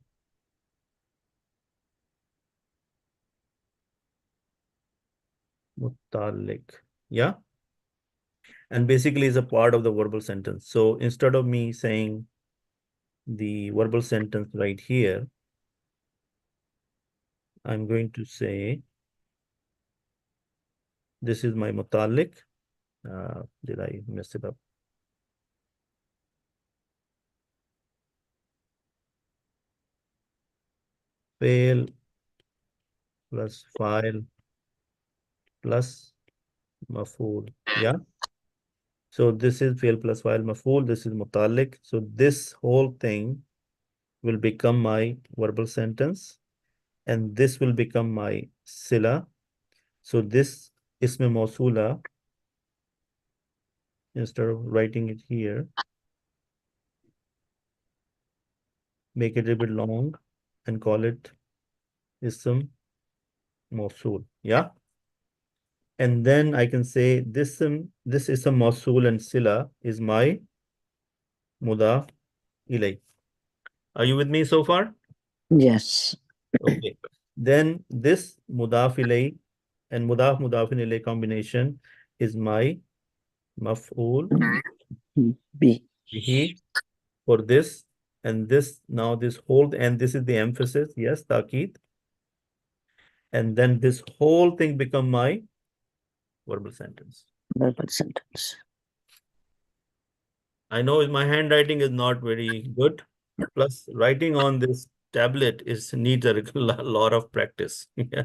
Mutalik. Yeah. and basically is a part of the verbal sentence. So instead of me saying the verbal sentence right here, I'm going to say, this is my mutalik. Did I mess it up? Fail plus file plus maf'ul. Yeah. So this is fail plus file maf'ul. This is mutalik. So this whole thing will become my verbal sentence, and this will become my sila. So this ism mawsula, instead of writing it here, make it a bit long and call it ism mawsul. Yeah. And then I can say this ism mawsul and sila is my mudaf ilay. Are you with me so far? Yes. Okay. Then this mudaf ilay and mudafin ilay combination is my maf'ul B. bihi for this, and this, now this whole, and this is the emphasis, yes, taqeed. And then this whole thing become my verbal sentence. Verbal sentence. I know my handwriting is not very good. Plus, writing on this tablet needs a lot of practice. Yeah.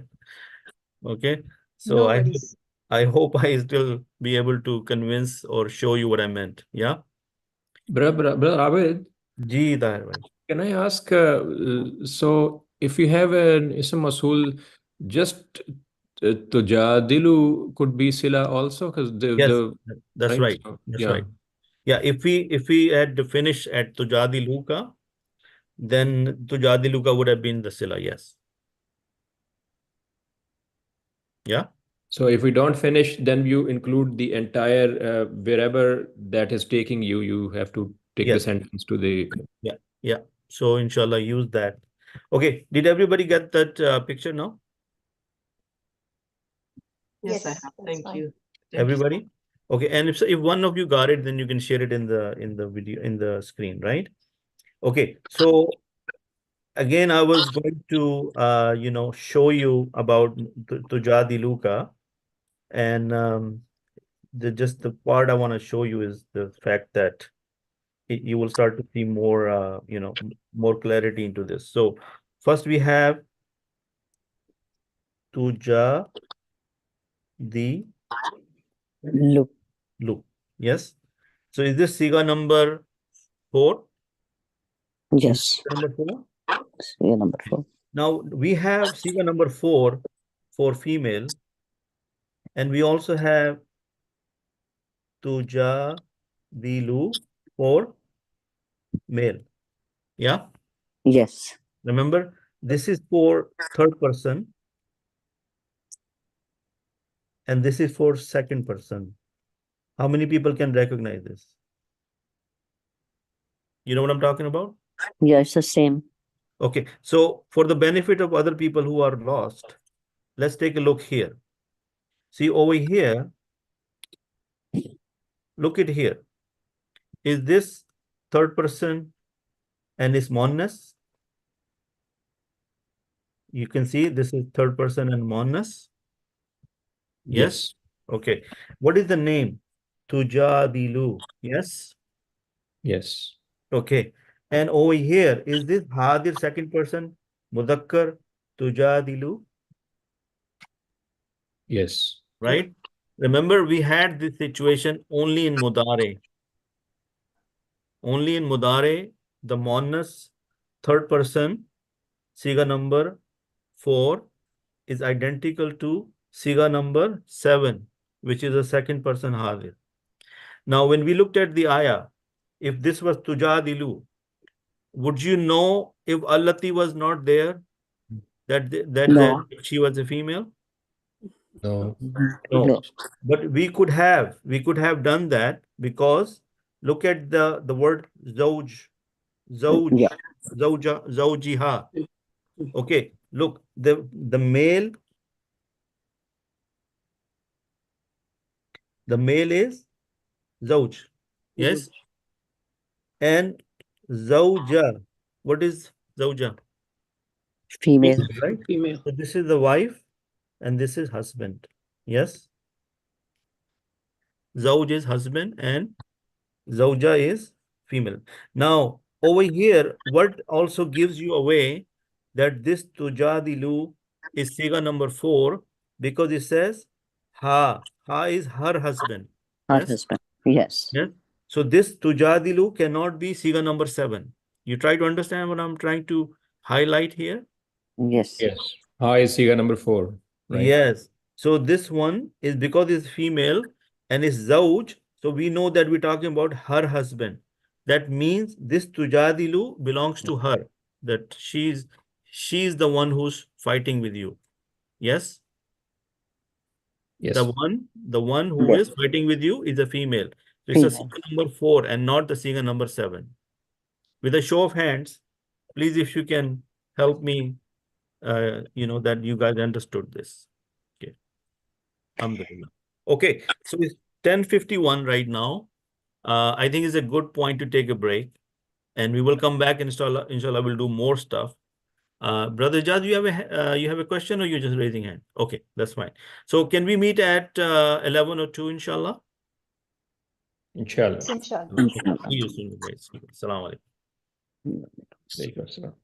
Okay. So No worries. I hope I still be able to convince or show you what I meant. Yeah. Brother Abid, Ji Tahir bhai. can I ask, so if you have an ism masul, just tujadilu could be sila also, because Yes, that's right. So, That's yeah. right. Yeah, if we had to finish at Tujadiluka, then Tujadiluka would have been the sila, yes. Yeah. So if we don't finish, then you include the entire wherever that is taking you, you have to take the Yes. sentence to the. Yeah. So inshallah, use that. Okay. Did everybody get that picture now? Yes, I Yes, have. that's Thank fine. you. Thank you. Everybody? Okay. And if one of you got it, then you can share it in the video, in the screen, right? Okay. So again, I was going to show you about Tujadiluka, and just the part I want to show you is the fact that you will start to see more more clarity into this. So first we have Tujadilu. Look. Yes. So is this Siga number 4? Yes. Number 4? Yeah, number 4. Now we have Siga number 4 for female, and we also have Tujadilu for male. Yeah. Yes. Remember, this is for third person, and this is for second person. How many people can recognize this? You know what I'm talking about? Yeah, it's the same. Okay, so for the benefit of other people who are lost, let's take a look here. See over here, look at here. Is this third person and is muannas? You can see this is third person and muannas. Yes? Okay. What is the name? Tujadilu. Yes? Yes. Okay. And over here, is this hadir second person? Mudakkar Tujadilu. Yes. Right? Remember, we had this situation only in Mudare. Only in Mudare, the muannas, third person, Siga number 4 is identical to Siga number 7, which is a second person hadir. Now, when we looked at the ayah, if this was Tujadilu, would you know if Allati was not there, that she was a female? No. No. But we could have done that, because look at the word zawj, Yeah. zawja, zawjiha. Okay, look, the male is Zawj. Yes? And Zawja. What is Zawja? Female. Right? So this is the wife and this is husband. Yes? Zawj is husband and Zawja is female. Now, over here, what also gives you away that this tujadilu is siga number 4 because it says ha. Ha is her husband. Her Yes? husband. Yes. Yes. So this tujadilu cannot be siga number 7. You try to understand what I'm trying to highlight here? Yes. Yes. Ha is siga number 4, right? Yes. So this one is because it's female and it's zawj. So we know that we're talking about her husband. That means this tujadilu belongs to her. That she's the one who's fighting with you. Yes? Yes. The one who Yes. is fighting with you is a female. So it's a Female. siga number 4 and not the siga number 7. With a show of hands, please, if you can help me, that you guys understood this. Okay. Alhamdulillah. Okay, so it's 10:51 right now. I think it's a good point to take a break, and we will come back. Inshallah, we'll do more stuff. Brother Jad, you have a question, or you're just raising hand? Okay, that's fine. So can we meet at 11 or 2, inshallah? Inshallah. Inshallah. See you soon, guys. Assalamu alaikum. Alaikum assalam.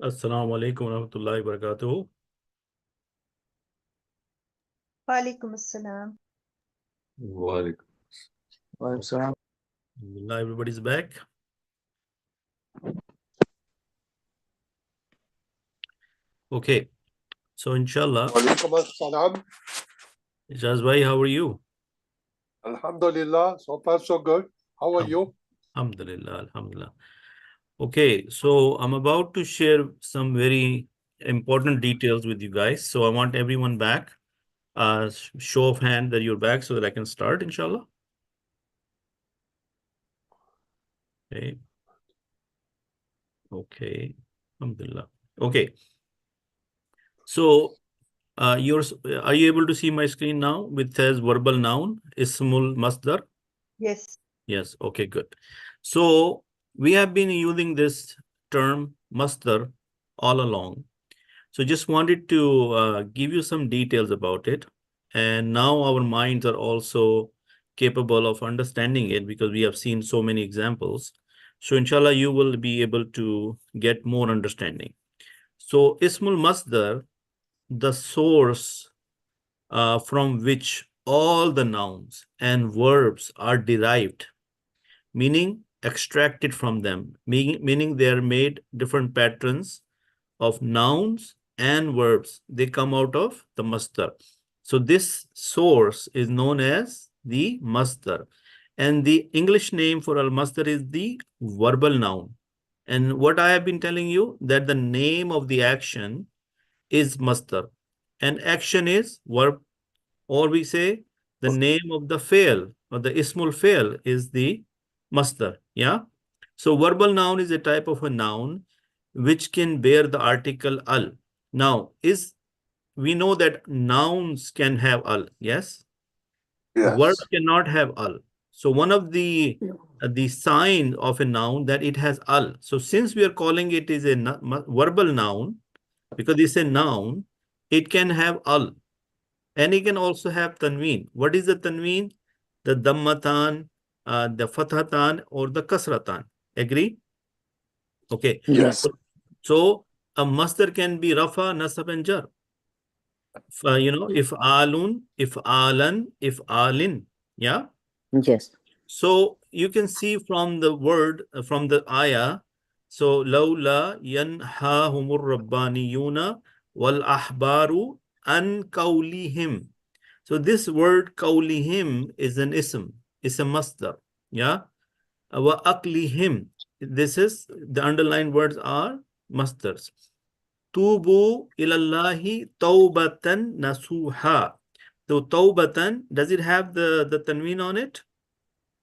Assalamu alaikum wa rahmatullahi wa barakatuh. Walaikum assalam. Alhamdulillah, everybody's back. Okay, so inshallah, Walaikum assalam. Ijaz bhai, how are you? Alhamdulillah, so far so good. How are you? Alhamdulillah, alhamdulillah. Okay, so I'm about to share some very important details with you guys. So I want everyone back. Show of hand that you're back so that I can start, inshallah. Okay. Okay. Alhamdulillah. Okay. So are you able to see my screen now with says verbal noun, ismul masdar? Yes. Yes. Okay, good. So we have been using this term masdar all along. So just wanted to give you some details about it. And now our minds are also capable of understanding it because we have seen so many examples. So inshallah, you will be able to get more understanding. So ismul masdar, the source from which all the nouns and verbs are derived, meaning extracted from them, meaning they are made different patterns of nouns and verbs. They come out of the masdar. So this source is known as the masdar. And the English name for al-masdar is the verbal noun. And what I have been telling you, that the name of the action is masdar. And action is verb, or we say the name of the fail or the ismul fail is the masdar. Yeah. So verbal noun is a type of a noun which can bear the article al. Now, we know that nouns can have al, yes? Yes. Verbs cannot have al. So one of the sign of a noun that it has al. So since we are calling it is a verbal noun, because it's a noun, it can have al. And it can also have tanween. What is the tanween? The dammatan, the fathatan, or the kasratan. Agree? Okay. Yes. So a masdar can be rafa, nasab, and jar. If alun, if alan, if alin. Yeah. Yes. So you can see from the word, from the ayah. So lawla yanhahumur rabbaniyuna wal ahbaru an qawlihim. So this word qawlihim is an ism. It's a masdar. Yeah. Wa aqlihim. This is the underlined words are masdars. Tubu ilallahi tawbatan nasuha. So tawbatan, does it have the tanween on it?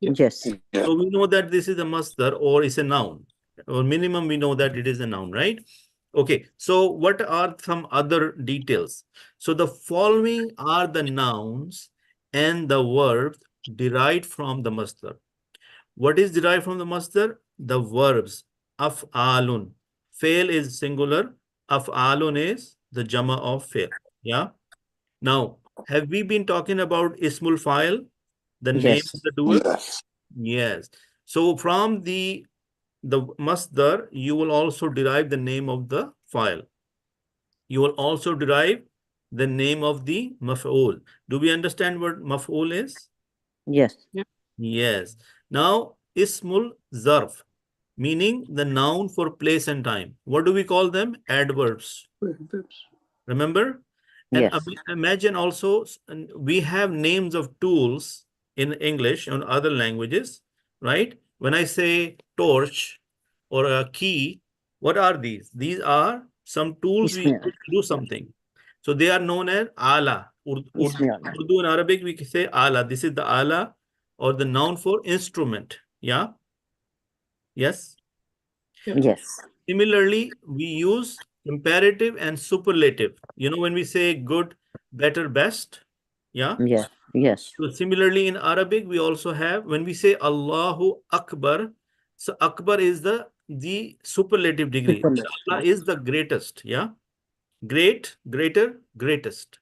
Yes. Yeah. So we know that this is a masdar or it's a noun. Or minimum we know that it is a noun, right? Okay, so what are some other details? So the following are the nouns and the verbs derived from the masdar. What is derived from the masdar? The verbs. Af'alun. Fail is singular. Af'alun is the jama of fail. Yeah. Now, have we been talking about ismul fa'il? The name Yes. of the doer? Yes. Yes. So from the masdar, you will also derive the name of the file. You will also derive the name of the maf'ul. Do we understand what maf'ul is? Yes. Yes. Now, ismul zarf, meaning the noun for place and time. What do we call them? Adverbs. Remember? And Yes. imagine also, we have names of tools in English and other languages, right? When I say torch or a key, what are these? These are some tools we use to do something. So they are known as ala. Urdu and Arabic, we can say ala. This is the ala or the noun for instrument. Yeah? Yes? Yes. Similarly, we use imperative and superlative. When we say good, better, best. Yeah? Yes. Yes. So similarly, in Arabic, we also have, when we say Allahu Akbar, so Akbar is the superlative degree. Allah is the greatest. Yeah? Great, greater, greatest.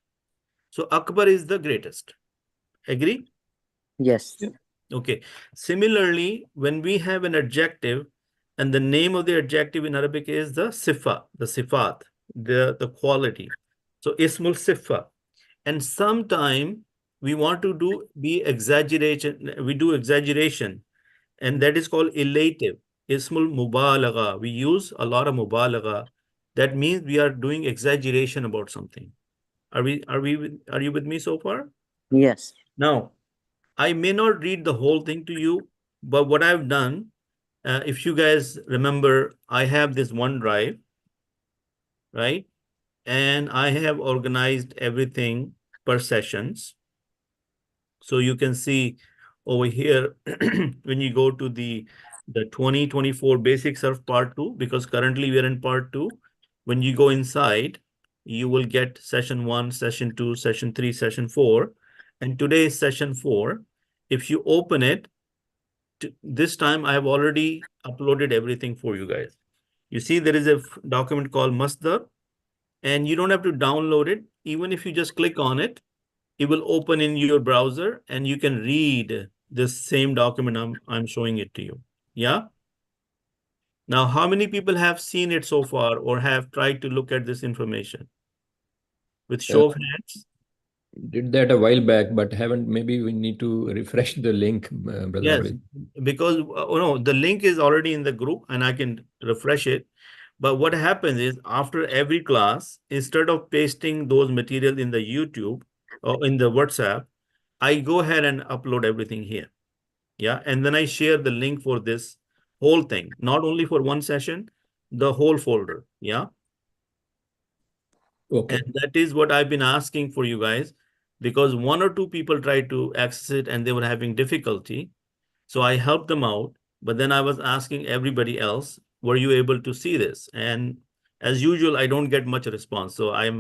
So Akbar is the greatest. Agree? Yes. Okay. Similarly, when we have an adjective, And the name of the adjective in Arabic is the sifa, the sifat, the quality. So ismul sifa. And sometime we want to do exaggeration, and that is called elative. Ismul mubalagha. We use a lot of mubalagha. That means we are doing exaggeration about something. Are you with me so far? Yes. Now, I may not read the whole thing to you, but what I've done, if you guys remember, I have this OneDrive, right? And I have organized everything per sessions. So you can see over here, when you go to the 2024 basics of part 2, because currently we are in part 2. When you go inside, you will get session 1, session 2, session 3, session 4. And today is session 4. If you open it, this time I have already uploaded everything for you guys. You see there is a document called Masdar, and you don't have to download it. Even if you just click on it, it will open in your browser and you can read this same document I'm showing it to you. Yeah. Now, how many people have seen it so far or have tried to look at this information? With show of hands. Did that a while back, but haven't. Maybe we need to refresh the link, Brother Yes, Abid. because no, the link is already in the group and I can refresh it. But what happens is after every class, instead of pasting those materials in the YouTube or in the WhatsApp, I go ahead and upload everything here. Yeah. And then I share the link for this whole thing, not only for one session, the whole folder. Yeah. Okay. And that is what I've been asking for you guys, because 1 or 2 people tried to access it and they were having difficulty. So I helped them out. But then I was asking everybody else, were you able to see this? And as usual, I don't get much response. So I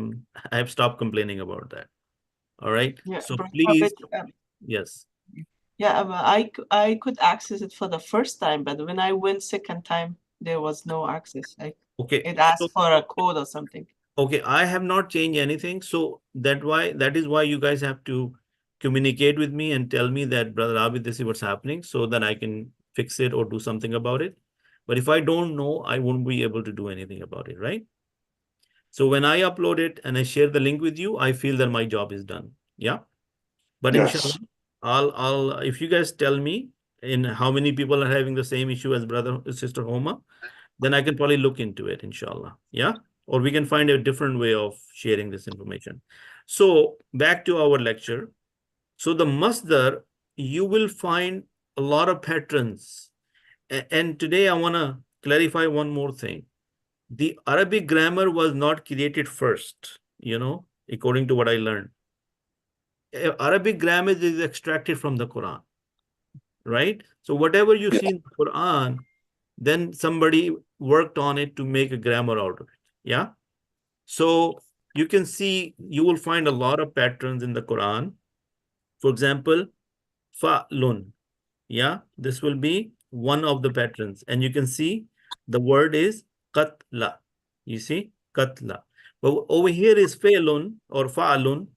have stopped complaining about that. All right. Yeah, So Brother please. Abid, Yes. yeah, I could access it for the first time, but when I went second time, there was no access. Okay. It asked for a code or something. Okay, I have not changed anything. So that is why you guys have to communicate with me and tell me that, Brother Abid, this is what's happening, so that I can fix it or do something about it. But if I don't know, I won't be able to do anything about it, right? So when I upload it and I share the link with you, I feel that my job is done. Yeah. But Yes. inshallah, I'll if you guys tell me in how many people are having the same issue as Sister Homa, then I can probably look into it, inshallah. Yeah. Or we can find a different way of sharing this information. So back to our lecture. So the masdar, you will find a lot of patterns. And today I want to clarify one more thing. The Arabic grammar was not created first, according to what I learned. Arabic grammar is extracted from the Quran, right? So whatever you see in the Quran, then somebody worked on it to make a grammar out of it. Yeah. So you can see, you will find a lot of patterns in the Quran. For example, fa'lun. Yeah, this will be one of the patterns. And you can see the word is qatla. You see, qatla. But over here is fa'lun or fa'lun.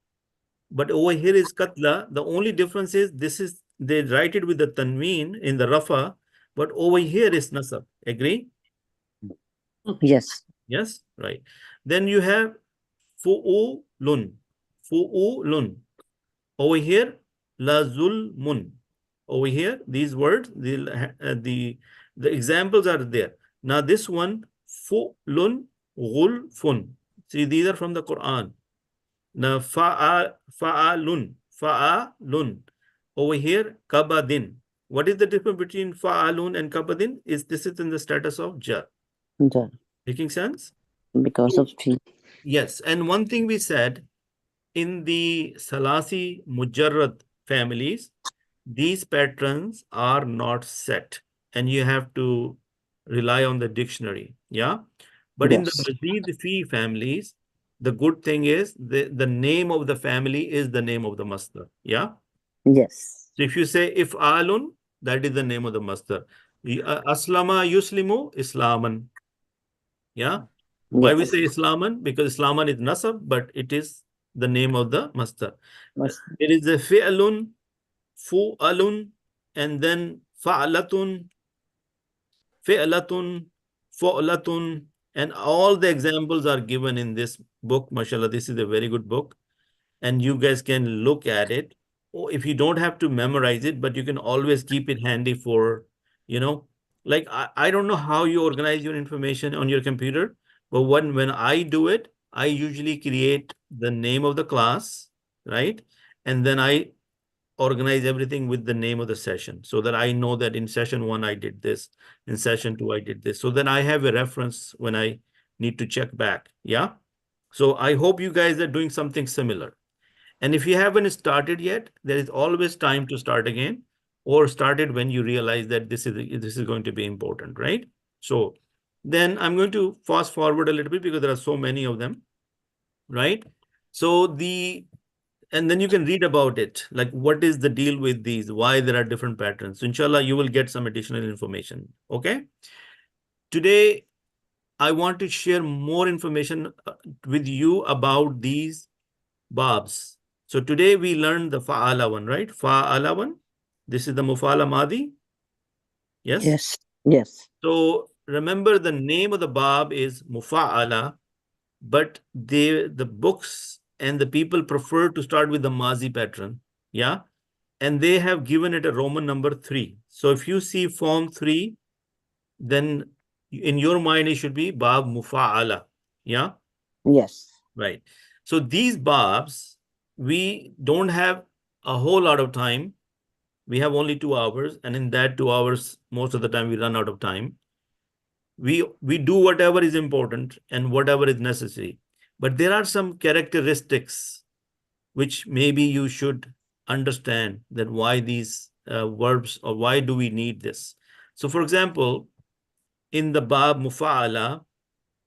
But over here is qatla. The only difference is they write it with the tanween in the rafa, but over here is nasab. Agree? Yes. Yes, right. Then you have fu'ulun. Fu'ulun. Over here, la zulmun. Over here, these words, the examples are there. Now this one, fu'lun, gulfun. See, these are from the Quran. Now fa'alun. Over here, kabadin. What is the difference between fa'alun and kabadin? This is in the status of jar. Done. Making sense? Because of T. Yes. And one thing we said, in the Salasi Mujarrad families, these patterns are not set and you have to rely on the dictionary. Yeah. But in the Mazid Fi families, the good thing is the name of the family is the name of the masdar. Yeah. Yes. So if you say if'alun, that is the name of the masdar. Aslama yuslimu, islaman. Yeah. Why we say islaman? Because islaman is nasab, but it is the name of the masdar. There is a fi'lun, fu'alun, and then fa'alatun. fi'latun, fu'latun, and all the examples are given in this book. Mashallah, this is a very good book. And you guys can look at it. Or if you don't have to memorize it, but you can always keep it handy for, like I don't know how you organize your information on your computer, but when I do it, I usually create the name of the class, right? And then I organize everything with the name of the session so that I know that in session 1 I did this, in session 2 I did this. So then I have a reference when I need to check back. Yeah. So I hope you guys are doing something similar. And if you haven't started yet, there is always time to start again, or start it when you realize that this is going to be important, right? So then I'm going to fast forward a little bit because there are so many of them, right? So and then you can read about it, like what is the deal with these, why there are different patterns. So inshallah, you will get some additional information, okay? Today, I want to share more information with you about these babs. So today we learned the fa'ala one, right? Fa'ala one. This is the mufa'ala madi. Yes? Yes. Yes. So remember, the name of the bab is mufa'ala, but the books and the people prefer to start with the mazi pattern. Yeah. And they have given it a Roman number 3. So if you see form 3, then in your mind it should be Bab Mufa'ala. Yeah. Yes. Right. So these babs, we don't have a whole lot of time. We have only 2 hours, and in that 2 hours, most of the time we run out of time. We do whatever is important and whatever is necessary. But there are some characteristics which maybe you should understand, that why these verbs, or why do we need this. So for example, in the Bab Mufa'ala,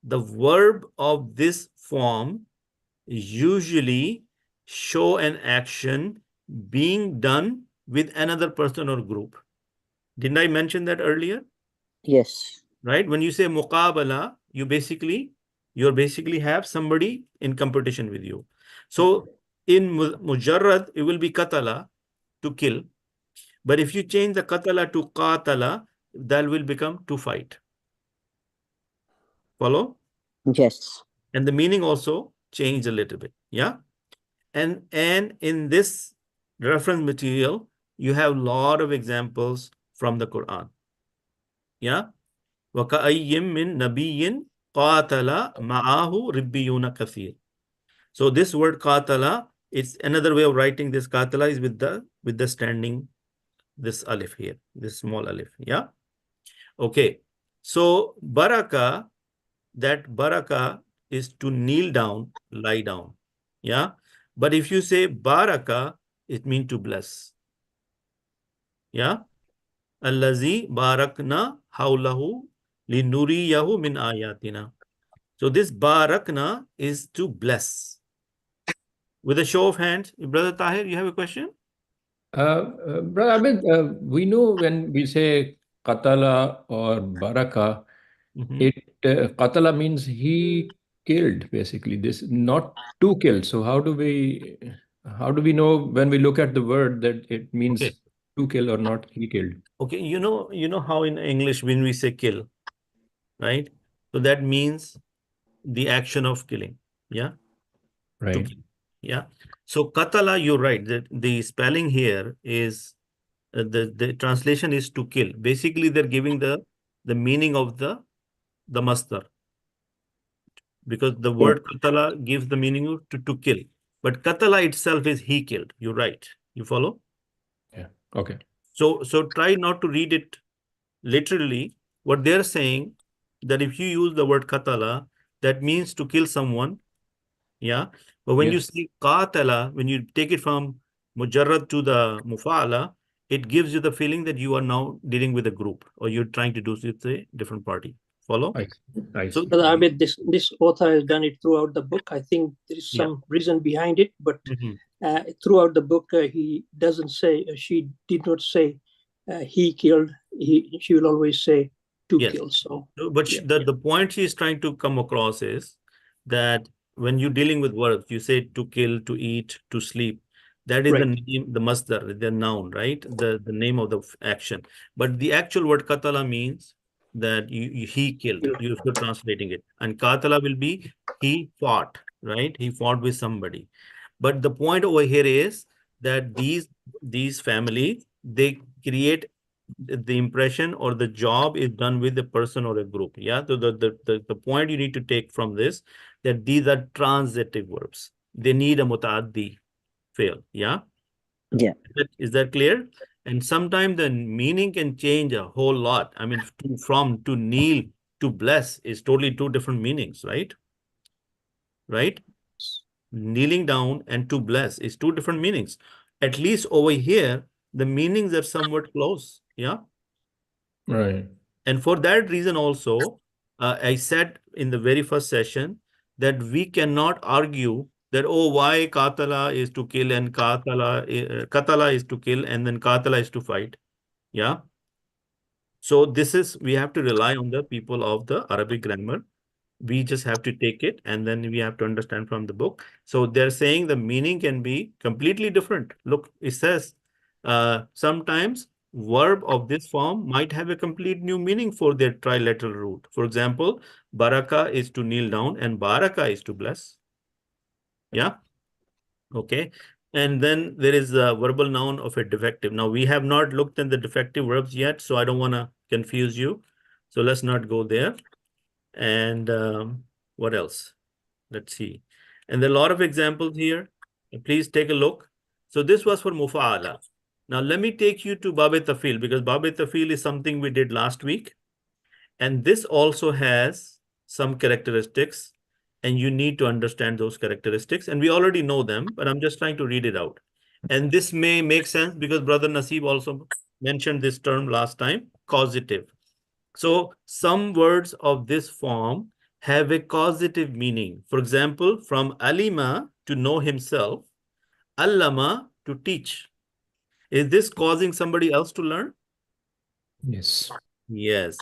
the verb of this form usually show an action being done with another person or group. Didn't I mention that earlier? Yes. Right? When you say muqabala, you basically have somebody in competition with you. So in mujarrad, it will be qatala, to kill. But if you change the qatala to qatala, that will become to fight. Follow? Yes. And the meaning also changed a little bit. Yeah. And in this reference material, you have a lot of examples from the Quran. Yeah. وَكَأَيِّم مِّن نَبِيٍّ قَاتَلَ مَعَهُ رِبِّيُّونَ كَثِيرٌ. So this word qatala, it's another way of writing this qatala is with the standing, this alif here, this small alif. Yeah. Okay. So baraka, that baraka is to kneel down, lie down. Yeah. But if you say baraka, it means to bless. Yeah. Allazi barakna hawlahu linuriyahu min ayatina. So this barakna is to bless. With a show of hands, Brother Tahir, you have a question? Brother Abid, we know when we say qatala or baraka, qatala means he killed, basically. This not to kill. So how do we know when we look at the word that it means to kill or not he killed? Okay, you know how in English when we say kill, right? So that means the action of killing. Yeah. Right. Yeah. So qatala, you're right. The spelling here is the translation is to kill. Basically, they're giving the meaning of the masdar, because the word qatala gives the meaning of to kill. But qatala itself is he killed. You're right. You follow? Yeah. Okay. So try not to read it literally. What they're saying, that if you use the word qatala, that means to kill someone. Yeah. But when you say qatala, when you take it from mujarrad to the mufa'ala, it gives you the feeling that you are now dealing with a group, or you're trying to do with a different party. Follow? So, Abid, this author has done it throughout the book. I think there is some reason behind it, but throughout the book, he doesn't say, she did not say he killed. She will always say to kill. So, but the point she is trying to come across is that when you're dealing with verbs, you say to kill, to eat, to sleep. That is the name, the masdar, the noun, right? The name of the action. But the actual word qatala means that he killed. You're translating it. And Qatala will be he fought, right? He fought with somebody. But the point over here is that these families, they create the impression or the job is done with a person or a group. Yeah. So the point you need to take from this, that these are transitive verbs. They need a mutaaddi fail. Yeah. Yeah. Is that clear? And sometimes the meaning can change a whole lot. I mean, to kneel to bless is totally two different meanings, right? Right? Kneeling down and to bless is two different meanings. At least over here, the meanings are somewhat close. Yeah. Right. And for that reason also, I said in the very first session that we cannot argue that, oh, why Qatala is to kill and Qatala is to kill and then Qatala is to fight. Yeah. So we have to rely on the people of the Arabic grammar. We just have to take it and then we have to understand from the book. So they're saying the meaning can be completely different. Look, it says sometimes verb of this form might have a complete new meaning for their trilateral root. For example, baraka is to kneel down and baraka is to bless. Yeah. Okay. And then there is a verbal noun of a defective. Now, we have not looked at the defective verbs yet, so I don't want to confuse you. So let's not go there. And what else? Let's see. And there are a lot of examples here. Please take a look. So this was for Mufa'ala. Now, let me take you to Bab Tafil, because Bab Tafil is something we did last week. And this also has some characteristics, and you need to understand those characteristics. And we already know them, but I'm just trying to read it out. And this may make sense because Brother Nasib also mentioned this term last time, causative. So some words of this form have a causative meaning. For example, from alima, to know himself, allama, to teach. Is this causing somebody else to learn? Yes. Yes.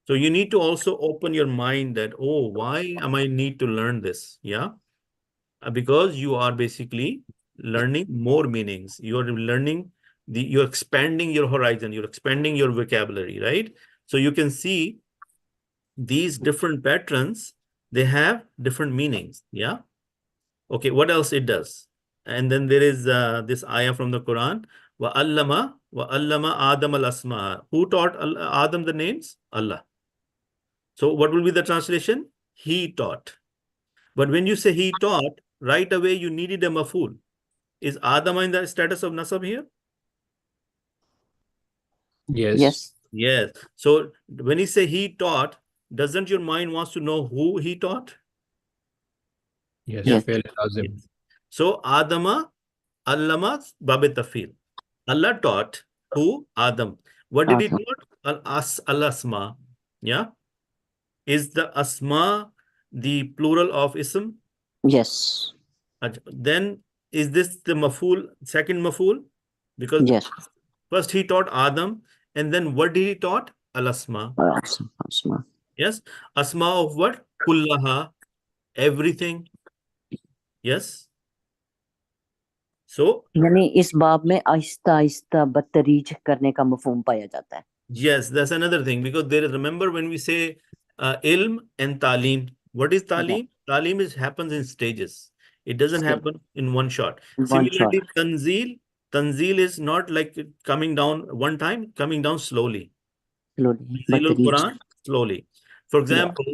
So you need to also open your mind that, oh, why am I need to learn this? Yeah. Because you are basically learning more meanings. You're learning you're expanding your horizon. You're expanding your vocabulary, right? So you can see these different patterns, they have different meanings. Yeah. Okay. What else it does? And then there is this ayah from the Quran. وَأَلَّمَ آدَمَ الْأَسْمَاءَ. Who taught Adam the names? Allah. So what will be the translation? He taught. But when you say he taught, right away you needed a maf'ul. Is Adam in the status of nasab here? Yes. Yes. Yes. So when you say he taught, doesn't your mind wants to know who he taught? Yes. Yes. Fail lazim. Yes. So Adama, Allama, Bab Tafil. Allah taught who? Adam. What did he Adam. taught? Al-Asma. Yeah. Is the Asma the plural of Ism? Yes. Then is this the maf'ul, second maf'ul? Because Yes. first he taught Adam, and then what did he taught? Al-Asma. Asma. Yes. Asma of what? Kullaha. Everything. Yes. So यानी इस बाब में आहिस्ता आहिस्ता बदतरीज करने का मफहूम पाया जाता है. yes, that's another thing, because there is, remember when we say ilm and talim, what is talim? Talim happens in stages. It doesn't happen in one shot. Similarly, tanzil is not like coming down one time, coming down slowly. Tanzilul Quran, slowly. For example,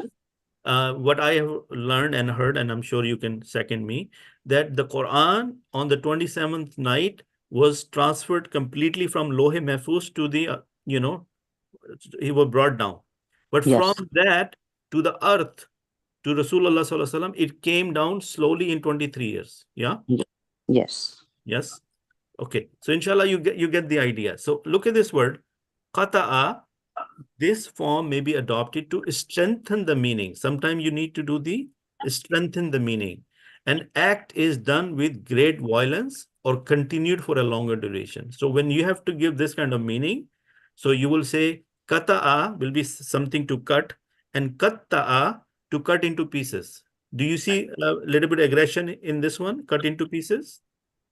what I have learned and heard, and I'm sure you can second me, that the Quran on the 27th night was transferred completely from Lohe Mahfuz to the, he was brought down. But from that to the earth, to Rasulullah Sallallahu Alaihi Wasallam, it came down slowly in 23 years. Yeah? Yes. Yes. Okay. So inshallah, you get the idea. So look at this word, qata'a. This form may be adopted to strengthen the meaning. Sometimes you need to do strengthen the meaning. An act is done with great violence or continued for a longer duration. So when you have to give this kind of meaning, so you will say qata'a will be something to cut, and qatta'a to cut into pieces. Do you see a little bit of aggression in this one, cut into pieces?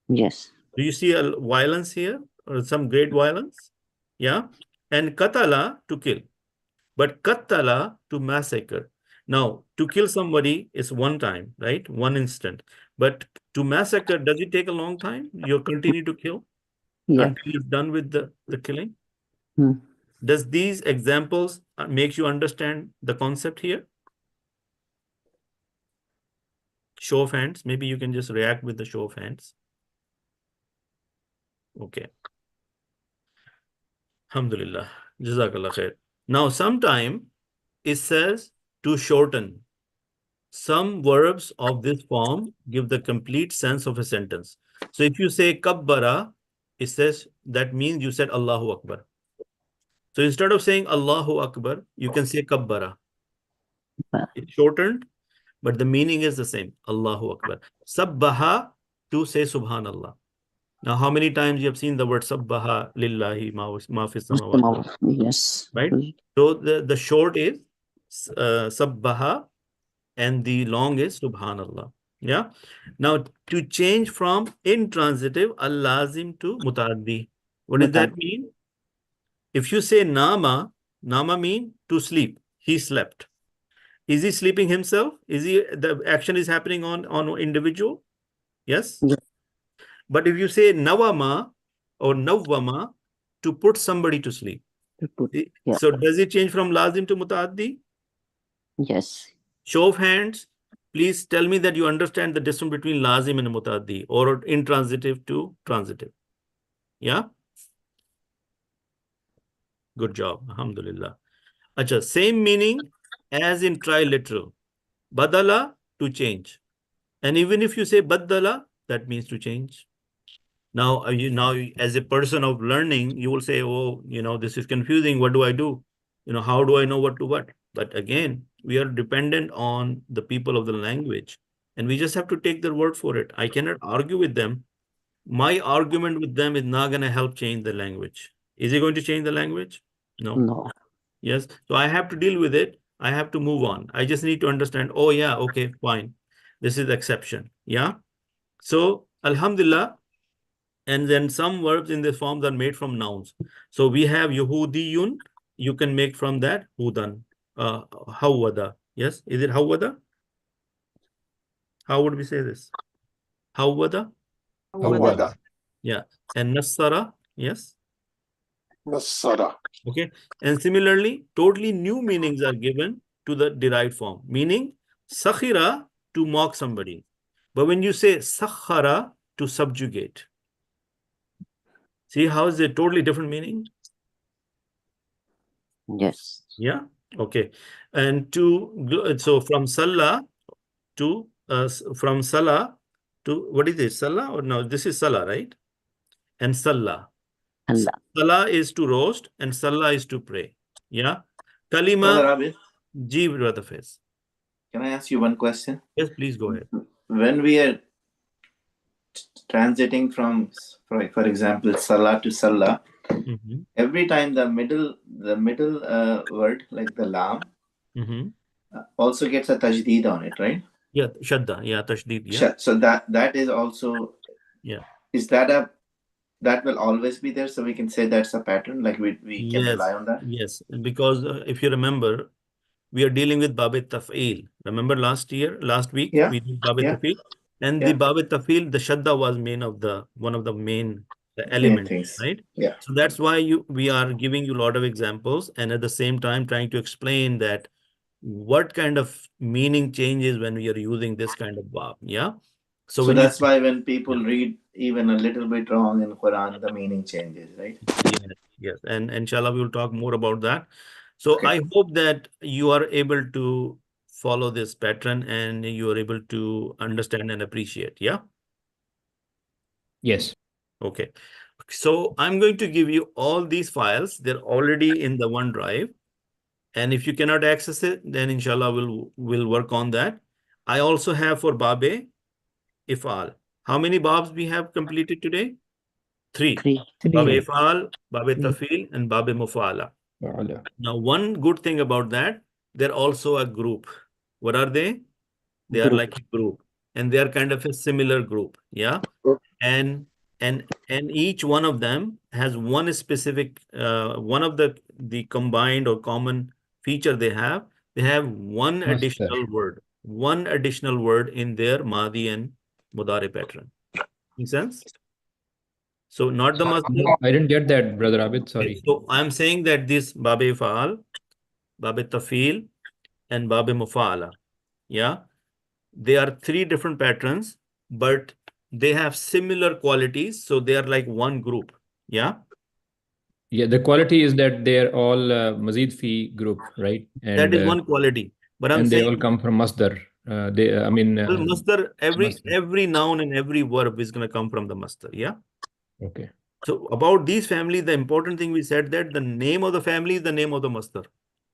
Yes. Do you see a violence here or some great violence? Yeah. And qatala, to kill. But qattala, to massacre. Now, to kill somebody is one time, right? One instant. But to massacre, does it take a long time? You continue to kill until you're done with the killing? Does these examples make you understand the concept here? Show of hands. Maybe you can just react with the show of hands. Okay. Alhamdulillah. Jazakallah khair. Now, sometime it says to shorten. Some verbs of this form give the complete sense of a sentence. So if you say kabbara, it says that means you said Allahu Akbar. So instead of saying Allahu Akbar, you can say kabbara. It's shortened, but the meaning is the same. Allahu Akbar. Sabbaha, to say Subhanallah. Now, how many times you have seen the word Sabbaha lillahi ma fi samawati? Yes. Right? So the short is Sabbaha and the long is Subhanallah. Yeah. Now, to change from intransitive al-lazim to mutaaddi. What does that mean? If you say nama, nama mean to sleep. He slept. Is he sleeping himself? The action is happening on individual? Yes? But if you say nawama or nawwama, to put somebody to sleep. So does it change from lazim to mutaaddi? Yes. Show of hands. Please tell me that you understand the difference between lazim and mutaaddi, or intransitive to transitive. Yeah? Good job. Alhamdulillah. Acha, same meaning as in triliteral. Badala, to change. And even if you say badala, that means to change. Now, as a person of learning, you will say, oh, this is confusing. What do I do? How do I know what to what? But again, we are dependent on the people of the language, and we just have to take their word for it. I cannot argue with them. My argument with them is not going to help change the language. Is it going to change the language? No. No. Yes. So I have to deal with it. I have to move on. I just need to understand, oh yeah, okay, fine. This is the exception. Yeah. So, alhamdulillah. And then some verbs in this form are made from nouns. So we have Yehudiyun. You can make from that Hudan. Hawwada. Yes. Is it Hawwada? How would we say this? Hawwada? Hawwada. Yeah. And Nassara. Yes. Nassara. Okay. And similarly, totally new meanings are given to the derived form. Meaning, sakhira, to mock somebody. But when you say sakhara, to subjugate. See how is it totally different meaning? Yes. Yeah. Okay. And so from Salah to from Salah to what is this? Salah or no? This is Salah, right? And Salah. Salah is to roast and Salah is to pray. Yeah. Kalima. Ji, brother Faiz. Can I ask you one question? Yes, please go ahead. When we are transiting from, for example, Salah to Salah, every time the middle word, like the lam, also gets a tajdeed on it, right? Yeah, shadda. Yeah, tajdeed. Yeah. So that is also, is that that will always be there, so we can say that's a pattern, like we can rely on that? Yes, because if you remember, we are dealing with Bab Taf'il. Remember last week, we did Bab Taf'il. And the Bab Taf'il, the shadda was one of the main elements, right? Yeah. So that's why we are giving you a lot of examples, and at the same time trying to explain that what kind of meaning changes when we are using this kind of Bab. Yeah. So that's why when people read even a little bit wrong in Quran, the meaning changes, right? Yes. And inshallah, we will talk more about that. So I hope that you are able to follow this pattern and you are able to understand and appreciate. Yeah. Yes. Okay. So I'm going to give you all these files. They're already in the OneDrive. And if you cannot access it, then inshallah we'll work on that. I also have for Babe Ifal. How many Babs we have completed today? 3. Bab Ifal, Bab Tafil, and Bab Mufa'ala. Now, one good thing about that, they're also a group. What are they? They are like a group, and they are kind of a similar group. Yeah. And each one of them has one specific one of the combined or common feature they have one additional word in their Madi and Mudari pattern. Make sense? So not the masdar. I didn't get that, Brother Abid, sorry. So I'm saying that this Bab Fa'al, Bab Tafil, and Bab Mufa'ala, yeah, they are three different patterns, but they have similar qualities, so they are like one group. Yeah. Yeah, the quality is that they're all Mazid Fi group, right? And that is one quality. But I'm saying they all come from Masdar. well, masdar, every noun and every verb is going to come from the masdar. Yeah. Okay. So about these families, the important thing we said that the name of the family is the name of the masdar.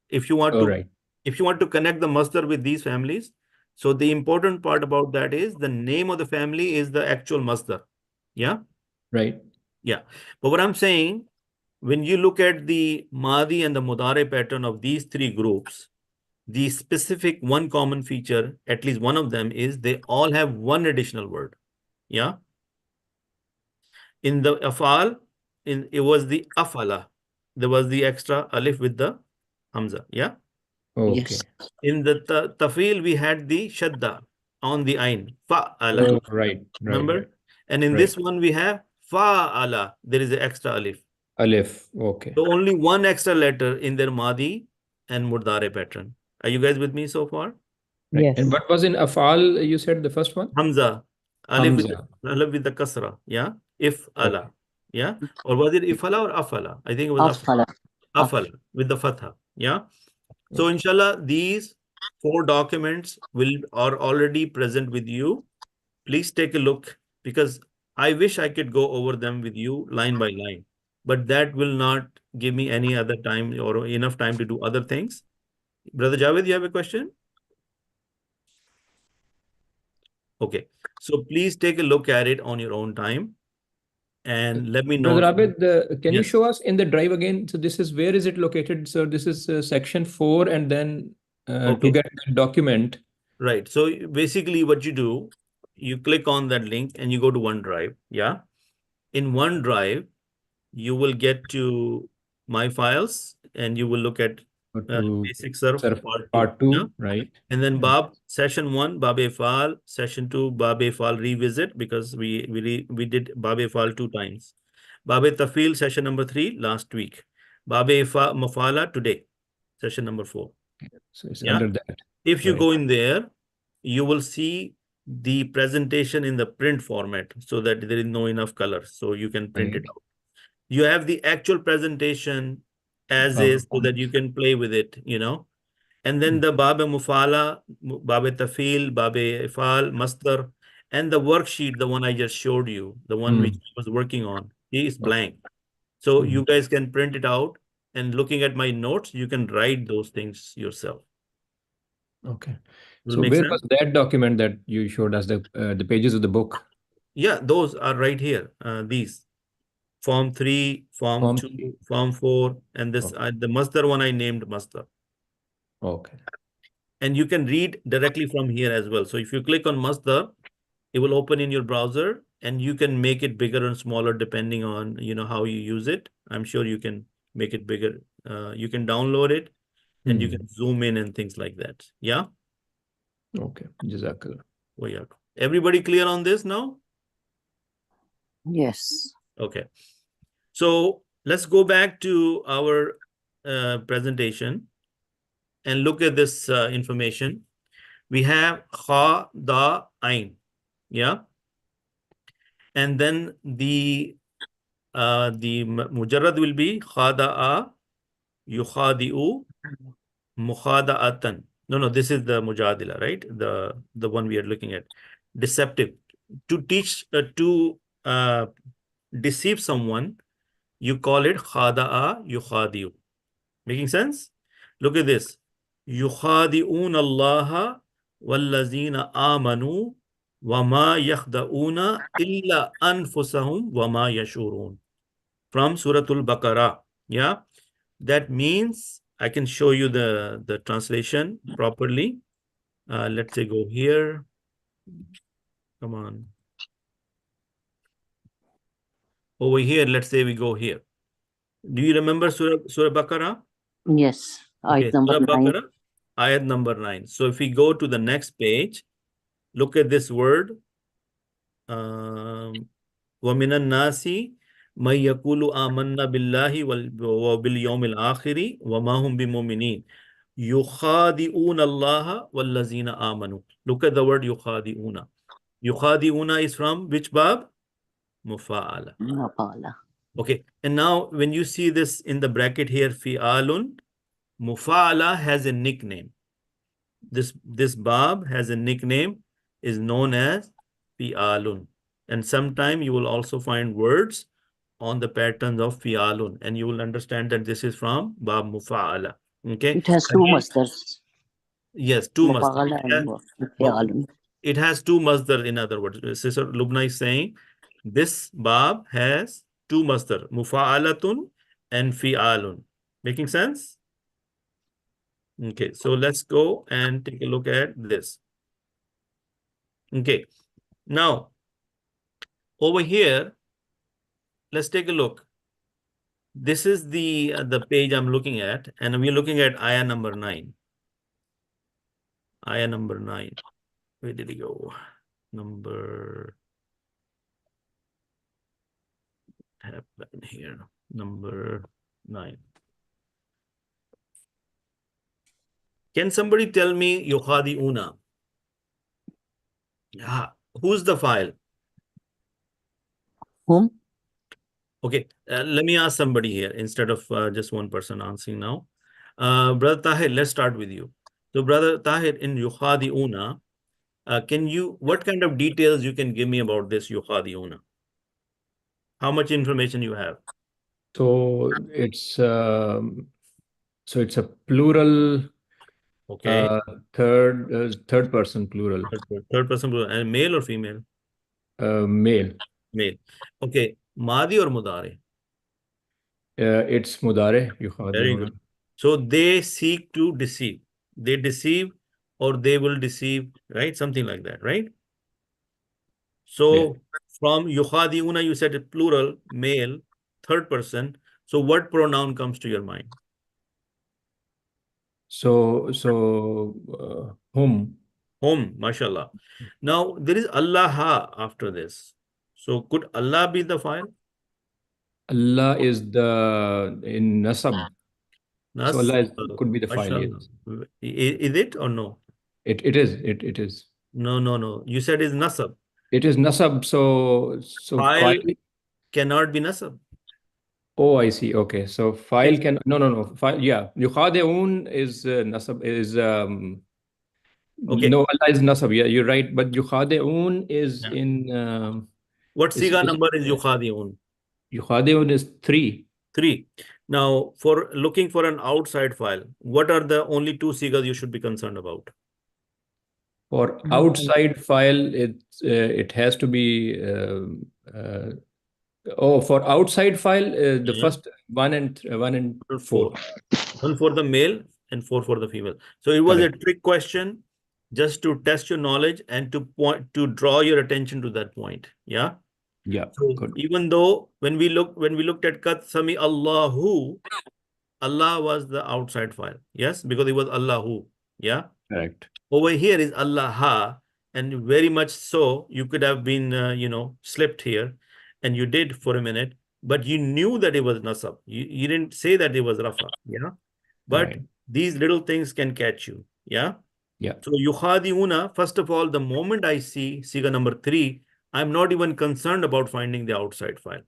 If you want to connect the masdar with these families, so the important part about that is the name of the family is the actual masdar. Yeah. Right. Yeah. But what I'm saying, when you look at the Madi and the Mudare pattern of these three groups, the specific one common feature, at least one of them, is they all have one additional word. Yeah. In the afal, it was the afala. There was the extra alif with the hamza. Yeah. Okay. Yes. In the tafil, we had the shadda on the ain. Fa'ala. Oh, right. Remember? And in this one, we have fa'ala. There is an extra alif. Alif. Okay. So only one extra letter in their Madi and Murdare pattern. Are you guys with me so far? Right. Yes. And what was in Afal, you said the first one? Hamza. Alif Hamza. with the kasra. Yeah. If ala. Yeah. Or was it ifala or afala? I think it was Afala. afala with the fatha. Yeah. So inshallah, these 4 documents are already present with you. Please take a look, because I wish I could go over them with you line by line, but that will not give me any other time or enough time to do other things. Brother Javed, you have a question? Okay. So please take a look at it on your own time and let me know. Brother Abid, can you show us in the drive again? So this is, where is it located? So this is section 4, and then to get the document. Right. So basically what you do, you click on that link and you go to OneDrive. Yeah. In OneDrive, you will get to My Files and you will look at Basic Surf Part 2. Yeah? Right. And then Bab Session 1, Bab Fa'al, Session 2, Bab Fa'al Revisit, because we did Bab Fa'al 2 times. Bab Tafil, Session number 3 last week. Bab Mufa'ala today, Session number 4. So it's under that. If you go in there, you will see the presentation in the print format, so that there is no enough color, so you can print it out. You have the actual presentation as is, so that you can play with it, you know. And then the Bab Mufa'ala, Bab Tafil, Bab Ifal, Masdar, and the worksheet, the one I just showed you, the one which I was working on, it is blank. So you guys can print it out, and looking at my notes, you can write those things yourself. Okay. So where was that document that you showed us, the pages of the book? Yeah, those are right here. These. Form 3, Form 2, Form 4, and this the Masdar one I named Masdar. Okay. And you can read directly from here as well. So if you click on Masdar, it will open in your browser, and you can make it bigger and smaller depending on, you know, how you use it. I'm sure you can make it bigger. You can download it, and you can zoom in and things like that. Yeah. Okay. Jazakallah. Oh, yeah. Everybody clear on this now? Yes. Okay. So let's go back to our presentation and look at this information. We have kha, da, ain. Yeah. And then the mujarrad will be khada'a, yukhadi'u, mukhada'atan. No, this is the mujadila, right? The one we are looking at. Deceptive. To teach, to deceive someone, you call it khada'a, yukhadi'u. Making sense? Look at this. Yukhadi'un Allah wallazina amanu wama yakhda'una illa anfusahum wama yashurun. From Suratul Baqarah. Yeah. That means I can show you the translation properly. Let's say go here. Come on. Over here, let's say we go here. Do you remember Surah Baqarah? Yes. Okay, Ayat number Surah 9. Baqarah, ayat number 9. So if we go to the next page, look at this word. وَمِنَ النَّاسِ مَن يَقُولُ آمَنَّا بِاللَّهِ وَبِالْيَوْمِ الْآخِرِ وَمَا هُمْ بِمُؤْمِنِينَ يُخَادِعُونَ اللَّهَ وَالَّذِينَ آمَنُوا. Look at the word يُخَادِعُونَ. يُخَادِعُونَ is from which bab? Mufa'ala. Mufa'ala. Okay, and now when you see this in the bracket here, fi'alun, Mufa'ala has a nickname. This bab has a nickname, is known as fi'alun. And sometime you will also find words on the patterns of fi'alun, and you will understand that this is from Bab Mufa'ala. Okay. It has two masdars. Yes, two Mufa'ala and fi'alun. It has two masdar, in other words. Sister Lubna is saying this bab has two masdar, mufa'alatun and fi'alun. Making sense? Okay, so let's go and take a look at this. Okay, now over here, let's take a look. This is the page I'm looking at, and we're looking at ayah number 9. Ayah number 9. Where did it go? Number here. Number 9. Can somebody tell me yukhadi'una? Who's the file? Whom? Okay, let me ask somebody here instead of just one person answering now. Brother Tahir, let's start with you. So Brother Tahir, in yukhadi'una, what kind of details you can give me about this yukhadi'una? How much information you have? So it's a plural. Okay. Third person plural. Third person plural. And male or female? Male. Male. Okay. Madi or mudare? It's mudare. Very good. So they seek to deceive. They deceive or they will deceive, right? Something like that, right? So from yukhadi'una, you said it plural, male, third person. So what pronoun comes to your mind? So whom? Whom, mashallah. Now there is Allah after this. So could Allah be the file? Allah is in nasab. So Allah could be the file. Yes. Is it or no? It is. No. You said it's nasab. It is nasab. So file cannot be nasab. Oh, I see. Okay. So file can no. File, yeah. Yukhadi'un is nasab is okay. No, Allah is nasab. Yeah, you're right. But yukhadi'un is in what siga number is yukhadi'un? Yukhadi'un is 3. 3. Now, for looking for an outside file, what are the only 2 sigas you should be concerned about? For outside file, it has to be for outside file, the first 1 and 4. 1 for the male and 4 for the female. So it was a trick question just to test your knowledge and to draw your attention to that point. Yeah. Yeah. So even though when we looked at Kat Sami Allahu, Allah was the outside file. Yes, because it was Allahu. Yeah. Correct. Over here is Allah, and very much so you could have been slipped here, and you did for a minute, but you knew that it was nasab. You didn't say that it was rafa. Yeah. But these little things can catch you. Yeah. Yeah. So yukhadi'una, first of all, the moment I see siga number 3, I'm not even concerned about finding the outside file.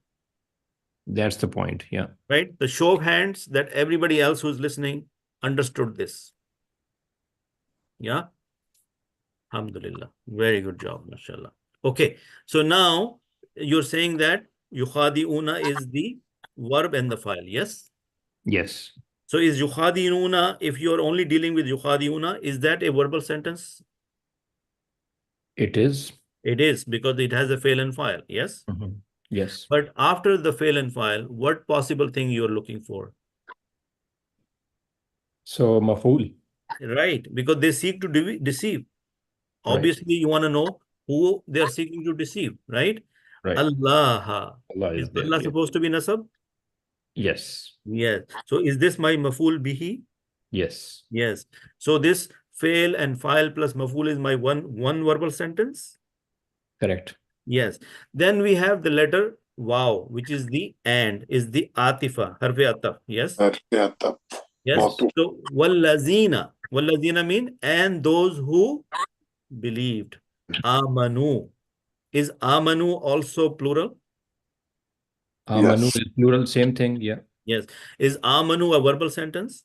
That's the point. Yeah. Right. The show of hands that everybody else who's listening understood this. Yeah. Alhamdulillah. Very good job. Mashallah. Okay. So now you're saying that yukhadi'una is the verb and the file. Yes. Yes. So is yukhadi'una, if you're only dealing with yukhadi'una, is that a verbal sentence? It is. It is, because it has a fail and file. Yes. Mm-hmm. Yes. But after the fail and file, what possible thing you're looking for? So maf'ul. Right. Because they seek to deceive. Obviously, you want to know who they are seeking to deceive, right? Right. Allah. Is there, Allah supposed to be nasab? Yes. Yes. So is this my maf'ul bihi? Yes. Yes. So this fail and file plus maf'ul is my one verbal sentence. Correct. Yes. Then we have the letter wow, which is the and, is the atifa, harf ataf. Yes. Yes. So wallazina. Wallazina mean and those who believed. Amanu. Is amanu also plural? Amanu is plural, same thing. Yeah. Yes. Is amanu a verbal sentence?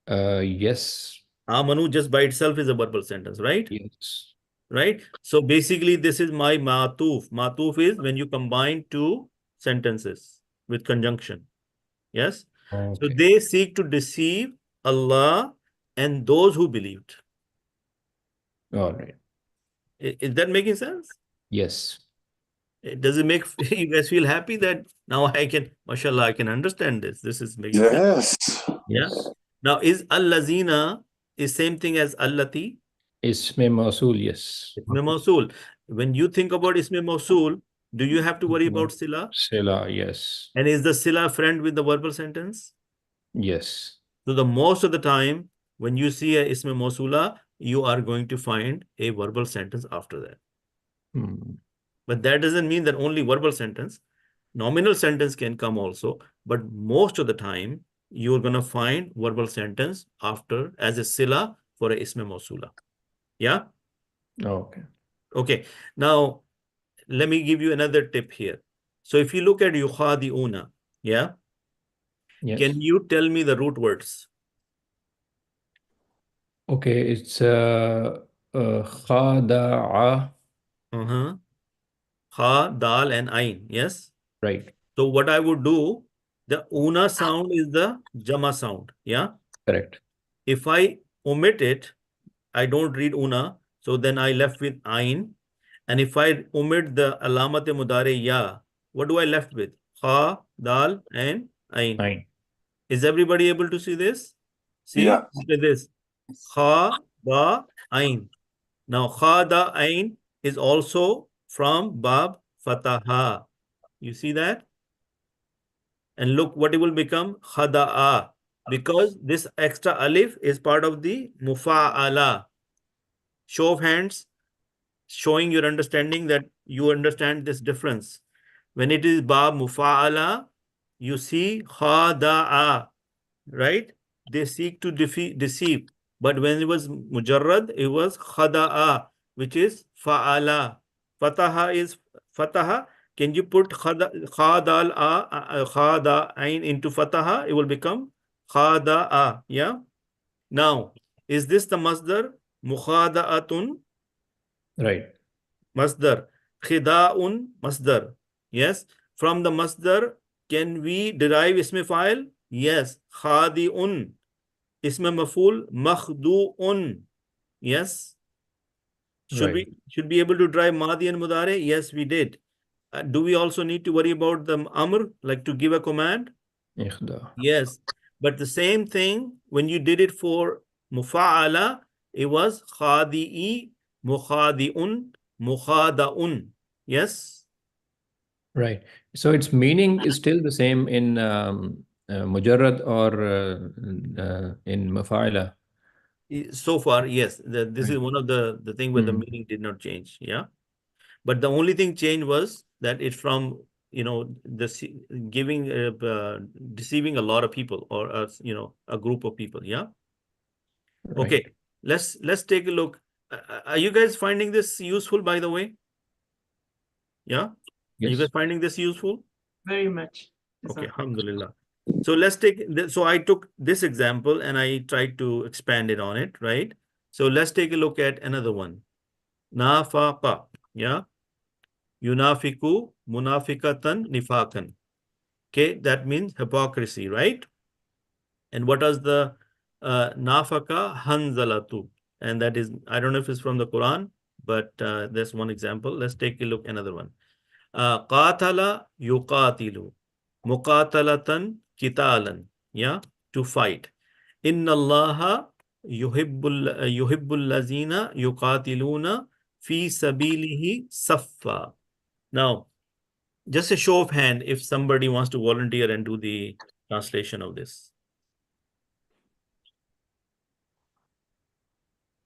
Yes. Amanu just by itself is a verbal sentence, right? Yes. Right. So basically, this is my matuf. Matuf is when you combine two sentences with conjunction. Yes. Okay. So they seek to deceive Allah and those who believed. All right. Is that making sense? Yes. Does it make you guys feel happy that now I can, mashallah, I can understand this? This is making sense. Yeah. Yes. Now, is al-lazina is same thing as allati? Isme mausul, yes. Isme mausul. When you think about isme mausul, do you have to worry about sila? Sila, yes. And is the sila friend with the verbal sentence? Yes. So the most of the time, when you see a isme mausula, you are going to find a verbal sentence after that. But that doesn't mean that only verbal sentence. Nominal sentence can come also, but most of the time, you're going to find verbal sentence after as a sila for a isme mausula. Yeah? Okay. Okay. Now, let me give you another tip here. So if you look at yukhadi'una, yeah? Yes. Can you tell me the root words? Okay, it's khada'a. Kha, dal, and ain. Yes? Right. So what I would do, the una sound is the jama sound. Yeah? Correct. If I omit it, I don't read una. So then I left with ain. And if I omit the alamat mudare ya, what do I left with? Kha, dal, and ain. Is everybody able to see this? See, look at this. Kha, da, ain. Now, kha, da, ain is also from Bab Fataha. You see that? And look what it will become, khada'a. Because this extra alif is part of the mufa'ala. Show of hands, showing your understanding that you understand this difference. When it is Bab Mufa'ala, you see khada'a, right? They seek to deceive. But when it was mujarrad, it was khada'a, which is fa'ala. Fataha is fataha. Can you put khadal khada ain into fataha? It will become khada'a. Yeah. Now, is this the masdar? Mukhada'atun. Right. Masdar. Khida'un masdar. Yes. From the masdar, can we derive isme fa'il? Yes. Khadi'un. Isme maf'ul makhdu'un. Yes. Should we be able to derive madi and mudare? Yes, we did. Do we also need to worry about the amr, like to give a command? Ikhda. Yes. But the same thing, when you did it for mufa'ala, it was khadi'i, mukhadi'un, mukhada'un. Yes? Right. So its meaning is still the same in mujarrad or in mafa'ala. So far, yes. This is one of the thing where the meaning did not change. Yeah. But the only thing changed was that it's from, deceiving a lot of people or, a group of people. Yeah. Right. Okay. Let's take a look. Are you guys finding this useful, by the way? Yeah. Yes. Are you guys finding this useful? Very much. Okay. Alhamdulillah. So let's take so I took this example and I tried to expand it on it, right? So let's take a look at another one. Nafaqa. Yeah. Yunafiku munafikatan nifakan. Okay, that means hypocrisy, right? And what is the nafaka hanzalatu? And that is, I don't know if it's from the Quran, but there's one example. Let's take a look another one. Qatala yuqatilu. Muqatalatan kitalan. Yeah, to fight. Inna Allaha yuhibbul lazina yuqatiluna fi sabilihi saffa. Now, just a show of hand if somebody wants to volunteer and do the translation of this.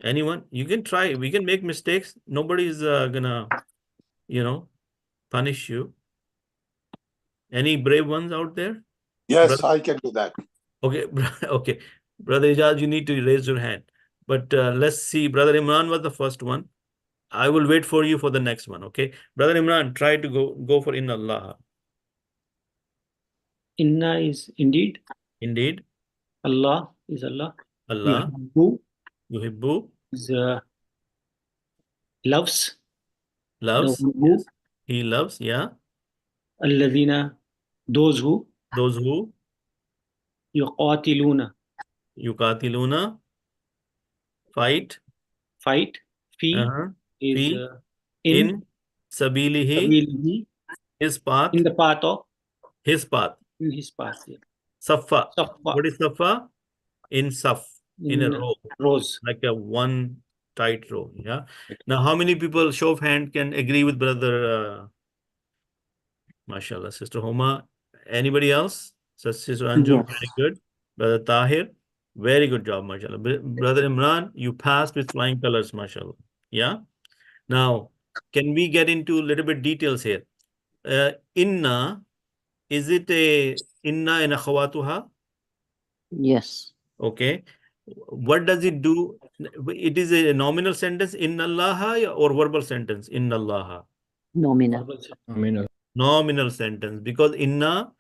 Anyone? You can try. We can make mistakes. Nobody's gonna, punish you. Any brave ones out there? Yes, Brother? I can do that. Okay, okay. Brother Ijaz, you need to raise your hand. But let's see. Brother Imran was the first one. I will wait for you for the next one. Okay, Brother Imran, try to go for Inna Allah. Inna is indeed. Indeed. Allah is Allah. Allah. Yuhibbu is loves. Loves. Yes. He loves. Yeah. Alladhina, those who. Those who. Yuqatiluna. Yuqatiluna. Fight. Fight. Fi is Fi. In Sabilihi. His path. In the path of. His path. In his path. Yeah. Safa. What is Safa? In Saf. In a row. Rows. Like a one tight row. Yeah. Now, how many people, show of hand, can agree with Brother MashaAllah, Sister Homa? Anybody else? Sister Anjum, Yes. very good. Brother Tahir, very good job, MashaAllah. Brother Imran, you passed with flying colors, MashaAllah. Yeah. Now, can we get into a little bit details here? Inna, is it a inna and akhawatuha? Yes. Okay. What does it do? It is a nominal sentence, inna Allah, or verbal sentence, inna Allah? Nominal. Nominal sentence, because inna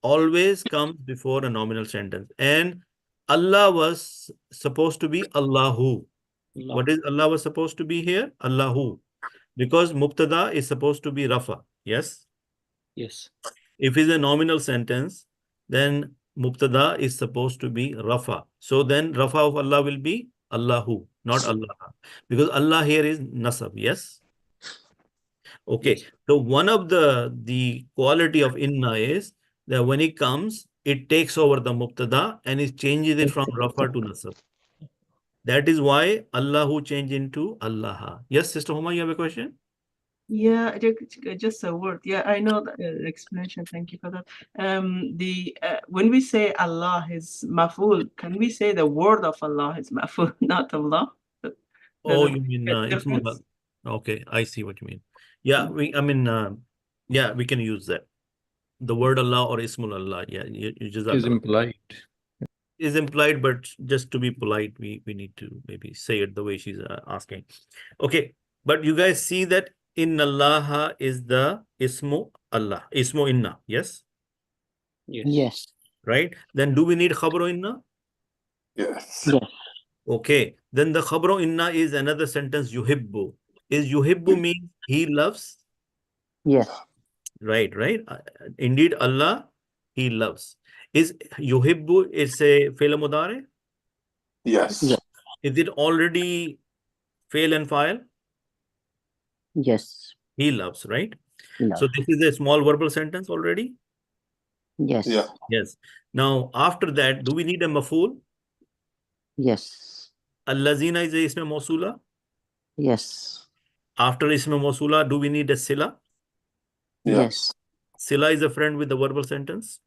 always comes before a nominal sentence. And Allah was supposed to be Allahu. What is Allah was supposed to be here? Allahu. Because mubtada is supposed to be rafa. Yes? Yes. If it's a nominal sentence, then mubtada is supposed to be rafa. So then rafa of Allah will be Allahu, not Allah. Because Allah here is nasab. Yes? Okay. Yes. So one of the quality of inna is that when it comes, it takes over the mubtada and it changes it from rafa to nasab. That is why Allahu changed into Allah. Yes, Sister Homa, you have a question? Yeah, just a word. Yeah, I know the explanation. Thank you for that. When we say Allah is maf'ul, can we say the word of Allah is maf'ul, not Allah? Oh, you mean Ismullah. Okay, I see what you mean. Yeah, we can use that. The word Allah or Ismul Allah. Yeah, you just is implied. Is implied, but just to be polite, we need to maybe say it the way she's asking. Okay, but you guys see that Inna Allah is the Ismu Allah, Ismu Inna, yes? Yes. Right? Then do we need Khabro Inna? Yes. Yes. Okay, then the Khabro Inna is another sentence, Yuhibbu. Is Yuhibbu mean he loves? Yes. Right. Indeed, Allah, he loves. Is Yuhibbu is a Fi'l Mudari? Yes. Yes. Is it already Fi'l and Fa'il? Yes. He loves, right? Love. So this is a small verbal sentence already? Yes. Yeah. Yes. Now, after that, do we need a maf'ul? Yes. Allazina is a isma mawsula? Yes. After isma mawsula, do we need a sila? Yes. Sila is a friend with the verbal sentence.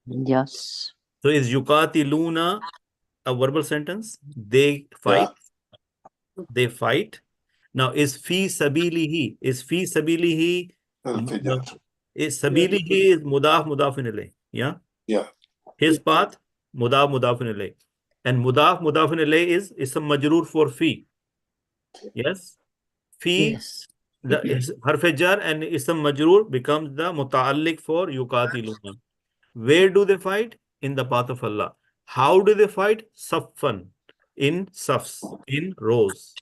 Yes. So is yuqatiluna a verbal sentence? They fight. Yeah. They fight. Now is fi sabilihi? Is fi sabilihi? Is sabilihi is mudaf mudafin ilayh. Yeah. Yeah. His path mudaf mudafin ilayh. And mudaf mudafin ilayh is ism majroor for fi. Yes. Fi. Yes. The harf jar and ism majroor becomes the muta'alliq for yuqatiluna. Where do they fight? In the path of Allah. How do they fight? Saffan. In safs. In rows.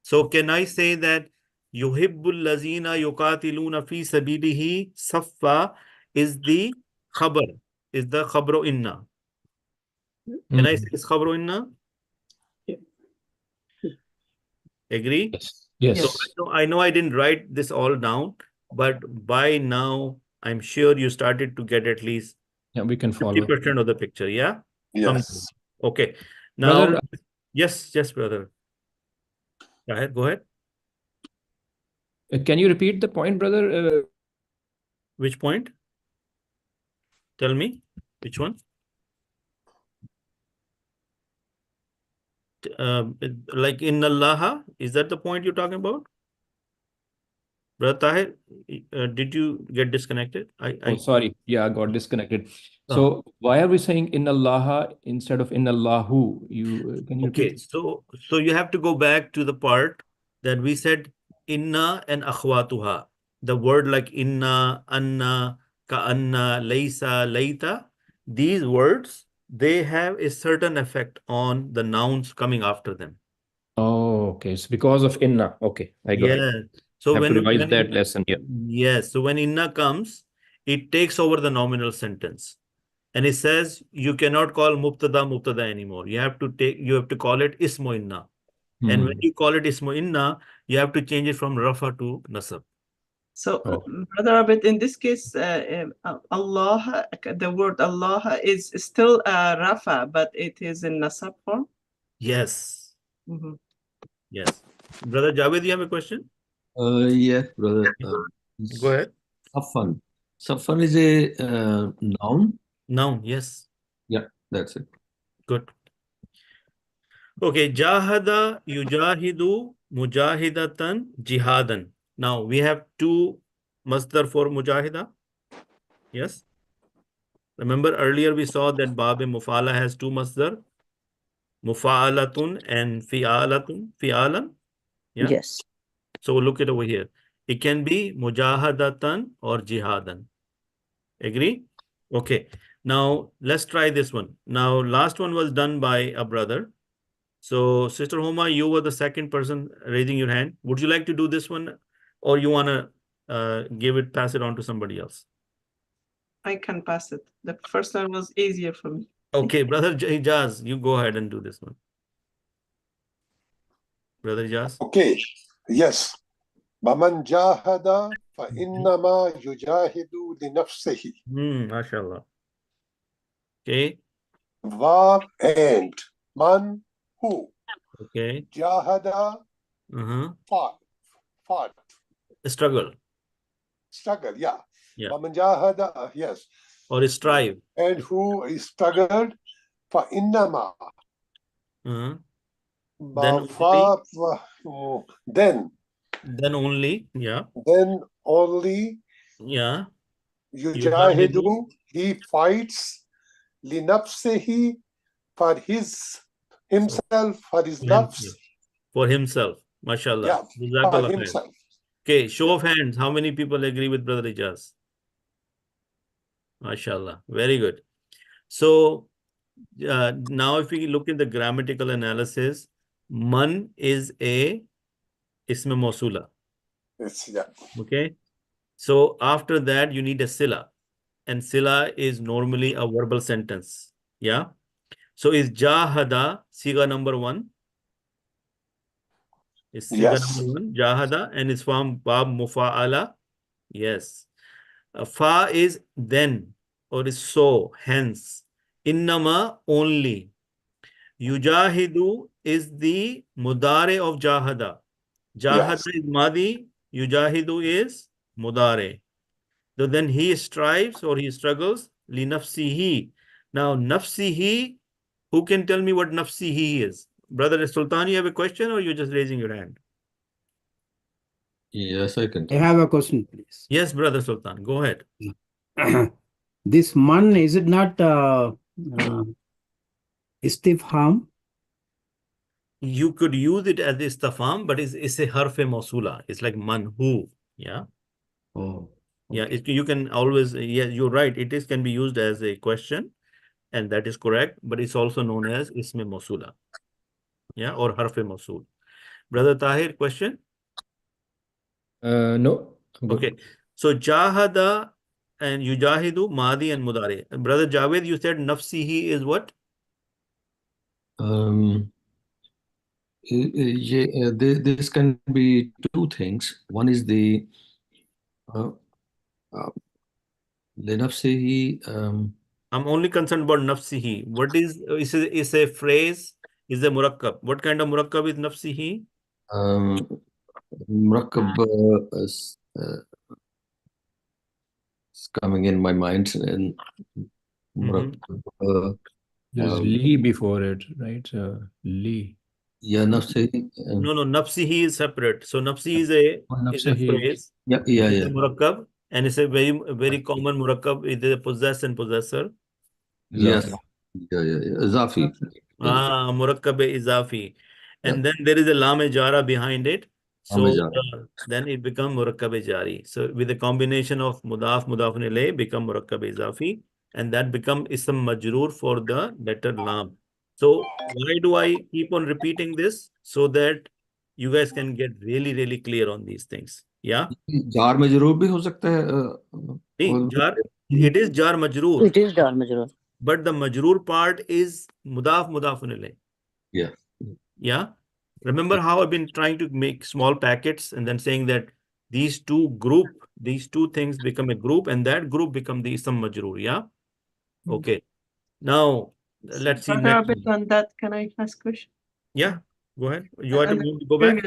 So can I say that yuhibbul lazina yuqatiluna fi sabilihi saffa is the khabar, is the khabru inna. Can I say it's khabru inna? Agree? Yes. So I know I didn't write this all down, but by now I'm sure you started to get at least we can follow 50% of the picture. Yeah. Yes. Okay. Now, brother, yes, brother. Go ahead. Can you repeat the point, brother? Which point? Tell me. Which one? like inna Allaha, is that the point you're talking about? Brother Tahir, did you get disconnected? Oh, sorry. Yeah, I got disconnected. So why are we saying in Allah instead of in Allahu? Can you Okay, repeat? so you have to go back to the part that we said inna and akhwatuha. The word like inna, anna, ka'anna, laysa, layta, these words, they have a certain effect on the nouns coming after them. Oh, okay. It's because of inna. Okay, I got it. Yeah. So have to when revise that lesson. Yeah. yes, so when inna comes, it takes over the nominal sentence. And it says you cannot call mubtada anymore. You have to call it ismu inna. And when you call it ismu inna, you have to change it from rafa to nasab. So, Brother Abid, in this case, Allah, the word Allah is still rafa, but it is in nasab form? Yes. Yes. Brother Javed, you have a question? Yes, brother. Go ahead. Safan. Safan is a noun? Noun, yes. Yeah, that's it. Good. Okay, jahada yujahidu mujahidatan jihadan. Now we have two masdar for mujahida. Yes. Remember earlier we saw that Bab Mufa'ala has two masdar, mufa'alatun and fi'alan. Yeah. Yes. So look it over here. It can be mujahadatan or jihadan. Agree? Okay. Now let's try this one. Now last one was done by a brother. So Sister Homa, you were the second person raising your hand. Would you like to do this one, or you want to pass it on to somebody else? I can pass it. The first one was easier for me. Okay, Brother Ijaz, you go ahead and do this one. Brother Ijaz. Okay, yes. وَمَنْ جَاهَدَ فَإِنَّمَا يُجَاهِدُ لِنَفْسِهِ. MashaAllah. Okay. Verb and man who. Okay. Jahada fought. Struggle. Struggle, yeah. Yeah. وَمَنْ جَاهَدَ, yes. Or strive. And who struggled فَإِنَّمَا. Then only, yeah. Then only, yeah. Yujahidu, he fights, linafsihi, for himself, for his nafs. For himself, mashallah. Yeah, for himself. Okay, show of hands. How many people agree with Brother Ijaz? Mashallah, very good. So now if we look in the grammatical analysis, man is a ism mawsula. Yes, yeah. Okay. So after that, you need a sila. And sila is normally a verbal sentence. Yeah. So is jahada siga number 1? Is siga number 1, jahada, and it's from Bab Mufa'ala. Yes. Fa is then, or is so, hence. Innama, only. Yujahidu is the mudare of jahada. Jahada is madi, yujahidu is mudare. So then he strives or he struggles, li nafsihi. Now nafsihi, who can tell me what nafsihi is? Brother Sultan, you have a question, or you're just raising your hand? Yes, I can. I have a question, please. Yes, Brother Sultan, go ahead. This man, is it not istifham? You could use it as istifham, but it's a harf-e mawsula. It's like man who. Yeah. Oh. Yeah, you can always, yeah, you're right. It can be used as a question, and that is correct, but it's also known as ism mawsula. Yeah, or harf mawsul. Brother Tahir, question? No. Okay. So jahada and yujahidu, madi and mudare. Brother Javed, you said nafsihi is what? This can be two things. One is the linafsihi. I'm only concerned about nafsihi. What is a phrase? Is a murakkab? What kind of murakkab is nafsihi? Murakkab is coming in my mind, and There's li before it, right? Li. Yeah, nafsi. No, nafsihi is separate. So nafsi is a phrase. Yeah. It's a murakkab, and it's a very common murakkab. It is a possess and possessor. Yes. Yeah. Izafi. Murakkab izafi. And then there is a lam jara behind it. So then it becomes murakkab jari. So with a combination of mudaf ilayh become murakkab izafi, and that become ism majroor for the letter lam. So why do I keep on repeating this? So that you guys can get really clear on these things. Yeah. Jar में जरूर भी हो सकता है. It is jar majroor. It is jar majroor. But the majroor part is mudaf ilayh. Yeah. Remember how I've been trying to make small packets and then saying that these two things become a group, and that group become the ism majroor. Yeah. Okay. Now let's see. On that, can I ask a question? Yeah. Go ahead. You want to go back?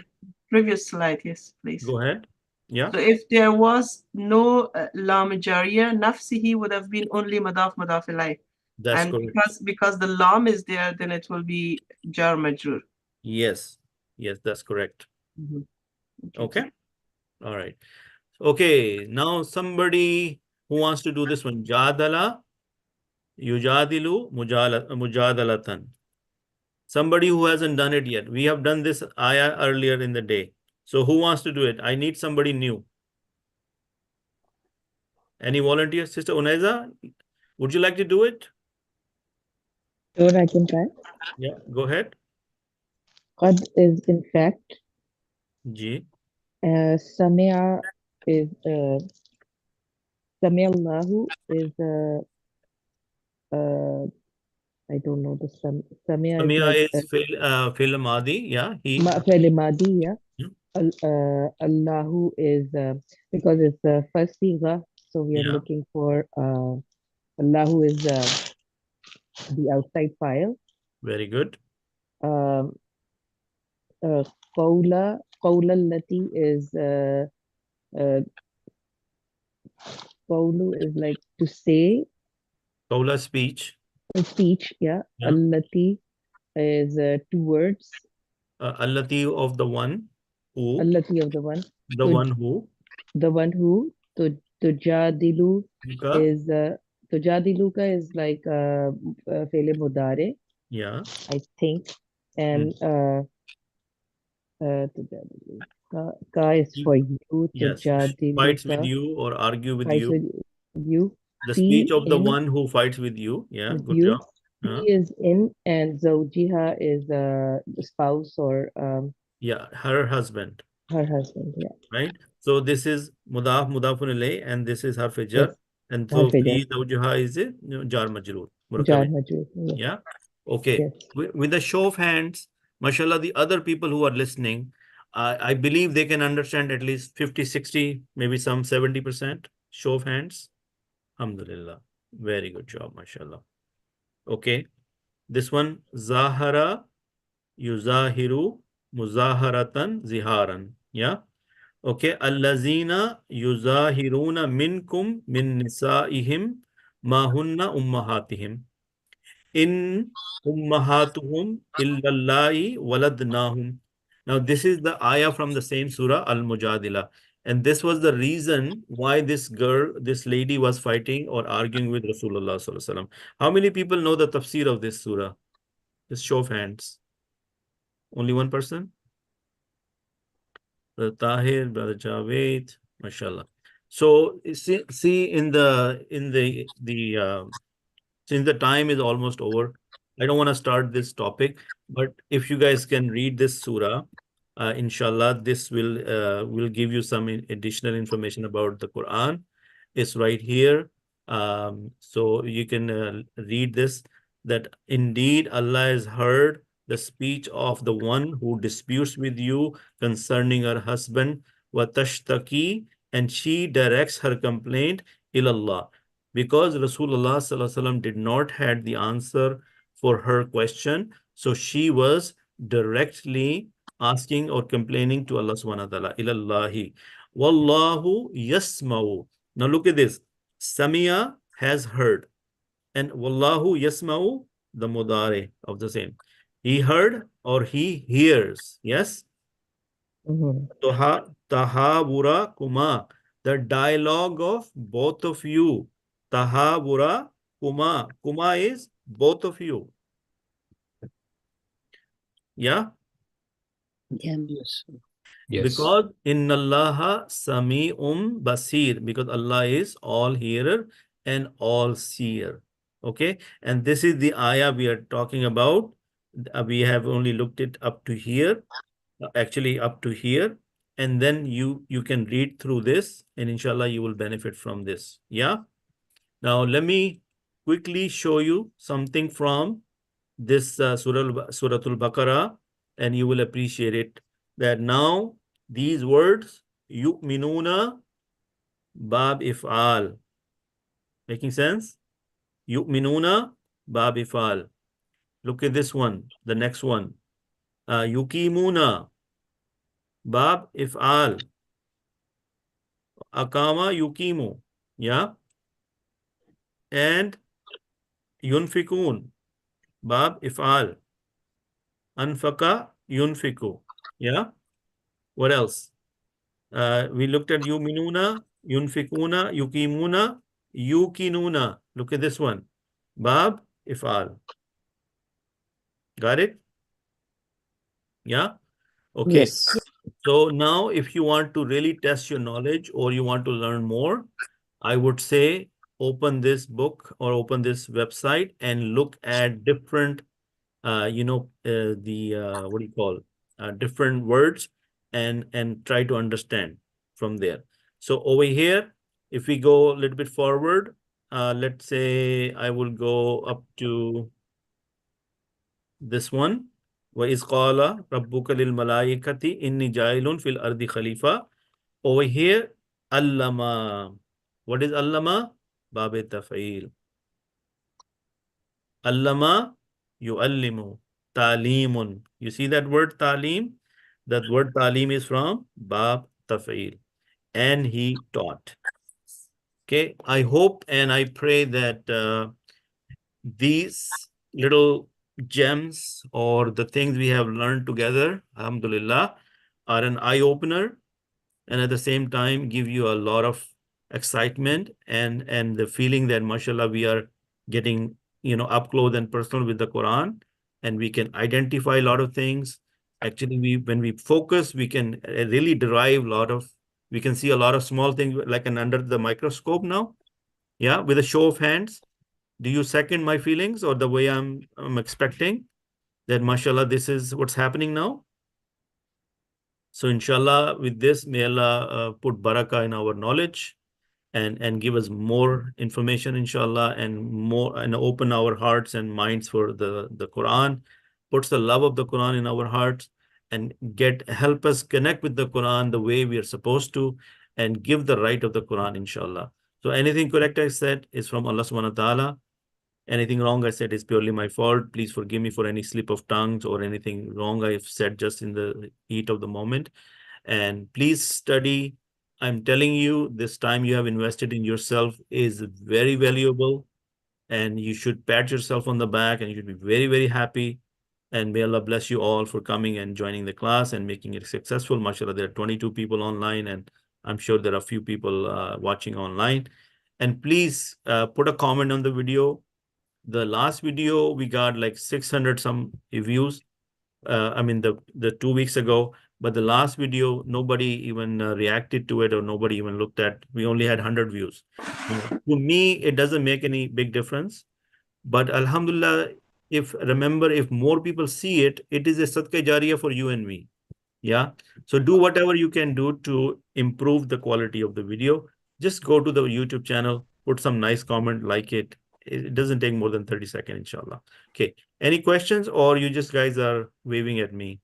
Previous slide, yes, please. Go ahead. Yeah. So if there was no lam jariya, nafsihi would have been only madaf ilayh. That's and correct. because the lam is there, then it will be jar majroor. Yes, that's correct. Okay. All right. Okay. Now somebody who wants to do this one. Jadala, yujadilu, mujadalatan. Somebody who hasn't done it yet. We have done this ayah earlier in the day. So who wants to do it? I need somebody new. Any volunteer? Sister Unaiza, would you like to do it? Sure, I can try. Yeah, go ahead. Qad is in fact. Ji. Samia is Samiallahu is I don't know the Samia is fi'l madi, yeah. Fi'l madi, yeah. Allahu is because it's the first sigha, so we are looking for Allahu is the outside file. Very good. Qawla allati is qawlu is like to say. Qawla speech. Speech, yeah. Allati is 2 words. Allati of the one who. Allati of the one. The one who. The one who. Tujadilu is Tujadiluka is like Fele Mudare. Yeah. I think. And Ka is for you. Yes. Fights with you or argue with you. With you. The speech of the one who fights with you. Yeah, good job. He is in, and Zawjiha is the spouse or yeah, her husband. Her husband, yeah. Right. So this is mudaf ilayh, and this is harf jar, and so fi zawjiha is a jar majroor. Jar majroor. Yeah. Okay. Yes. With a show of hands, mashallah, the other people who are listening, I believe they can understand at least 50, 60, maybe some 70%. Show of hands. Alhamdulillah. Very good job, mashallah. Okay. This one, Zahara, Yuzahiru, Muzaharatan, Ziharan. Yeah. Okay. Allazina yuzahiruna minkum min nisaihim ma hunna ummahatihim. In ummahatuhum illallai waladnahum. Now this is the ayah from the same surah Al-Mujadila. And this was the reason why this lady was fighting or arguing with Rasulullah sallallahu alaihi wasallam. How many people know the tafsir of this surah? Just show of hands. Only one person? Brother Tahir, Brother Javed, mashallah. So see since the time is almost over, I don't want to start this topic, but if you guys can read this surah, inshallah, this will give you some additional information about the Quran. It's right here. So you can read this, that indeed Allah has heard the speech of the one who disputes with you concerning her husband, wa tashtaki, and she directs her complaint ilallah. Because Rasulullah sallallahu alaihi wasallam did not had the answer for her question, so she was directly asking or complaining to Allah subhanahu wa ta'ala. Ilallahi. Wallahu yasma'u. Now look at this. Samia has heard. And Wallahu yasma'u, the mudare of the same. He heard or he hears. Yes? Tahabura kuma. The dialogue of both of you. Tahabura kuma. Kuma is both of you. Yeah? Yes. Yes. Because inna Allaha sami'um basir. Because Allah is all hearer and all seer. Okay? And this is the ayah we are talking about. We have only looked it up to here. Actually up to here. And then you can read through this and inshallah you will benefit from this. Yeah? Now let me quickly show you something from this Suratul Baqarah, and you will appreciate it. That now these words, yu'minuna, bab if'al. Making sense? Yu'minuna, bab if'al. Look at this one, the next one. Yukimuna, bab if'al. Akama yukimu. Yeah? And yunfikun, bab if'al. Anfaka yunfiku. Yeah? What else? We looked at yuminuna, yunfikuna, yukimuna, yukinuna. Look at this one. Bab if'al. Got it? Yeah? Okay. Yes. So now if you want to really test your knowledge or you want to learn more, I would say open this book or open this website and look at different, what do you call, different words and try to understand from there. So over here, if we go a little bit forward, let's say I will go up to this one. وَإِذْ قَالَ رَبُّكَ لِلْمَلَائِكَةِ إِنِّي جَاعِلٌ فِي الْأَرْضِ خَلِيفَةً. Over here, allama. What is allama? Bab taf'il. Allama yu'allimu. Ta'limun. You see that word ta'lim? That word ta'lim is from Bab taf'il. And he taught. Okay, I hope and I pray that these little gems or the things we have learned together, alhamdulillah, are an eye-opener and at the same time give you a lot of excitement and the feeling that mashallah we are getting up close and personal with the Quran, and we can identify a lot of things. Actually, when we focus, we can really derive we can see a lot of small things like under the microscope now. Yeah, with a show of hands. Do you second my feelings or the way I'm expecting that mashallah this is what's happening now? So inshallah with this may Allah put barakah in our knowledge and give us more information inshallah and open our hearts and minds for the Quran, puts the love of the Quran in our hearts and help us connect with the Quran the way we are supposed to and give the right of the Quran inshallah. So anything correct I said is from Allah subhanahu wa ta'ala. Anything wrong I said is purely my fault. Please forgive me for any slip of tongues or anything wrong I've said just in the heat of the moment. And please study. I'm telling you, this time you have invested in yourself is very valuable. And you should pat yourself on the back and you should be very, very happy. And may Allah bless you all for coming and joining the class and making it successful. MashaAllah, there are 22 people online and I'm sure there are a few people watching online. And please put a comment on the video. The last video we got like 600 some views. I mean the 2 weeks ago, but the last video nobody even reacted to it or nobody even looked at. We only had 100 views. To me, it doesn't make any big difference. But alhamdulillah, if more people see it, it is a sadqa jariyah for you and me. Yeah. So do whatever you can do to improve the quality of the video. Just go to the YouTube channel, put some nice comment, like it. It doesn't take more than 30 seconds, inshallah. Okay. Any questions or you just guys are waving at me?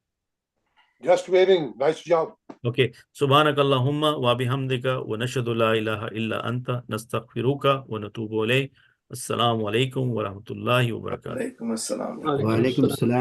Just waving. Nice job. Okay. Subhanakallahumma wa bihamdika wa nashhadu la ilaha illa anta nastaghfiruka wa natubu ilayk. Assalamu alaikum wa rahmatullahi wa barakatuh. Alaikum assalam. Wa alaikum assalam.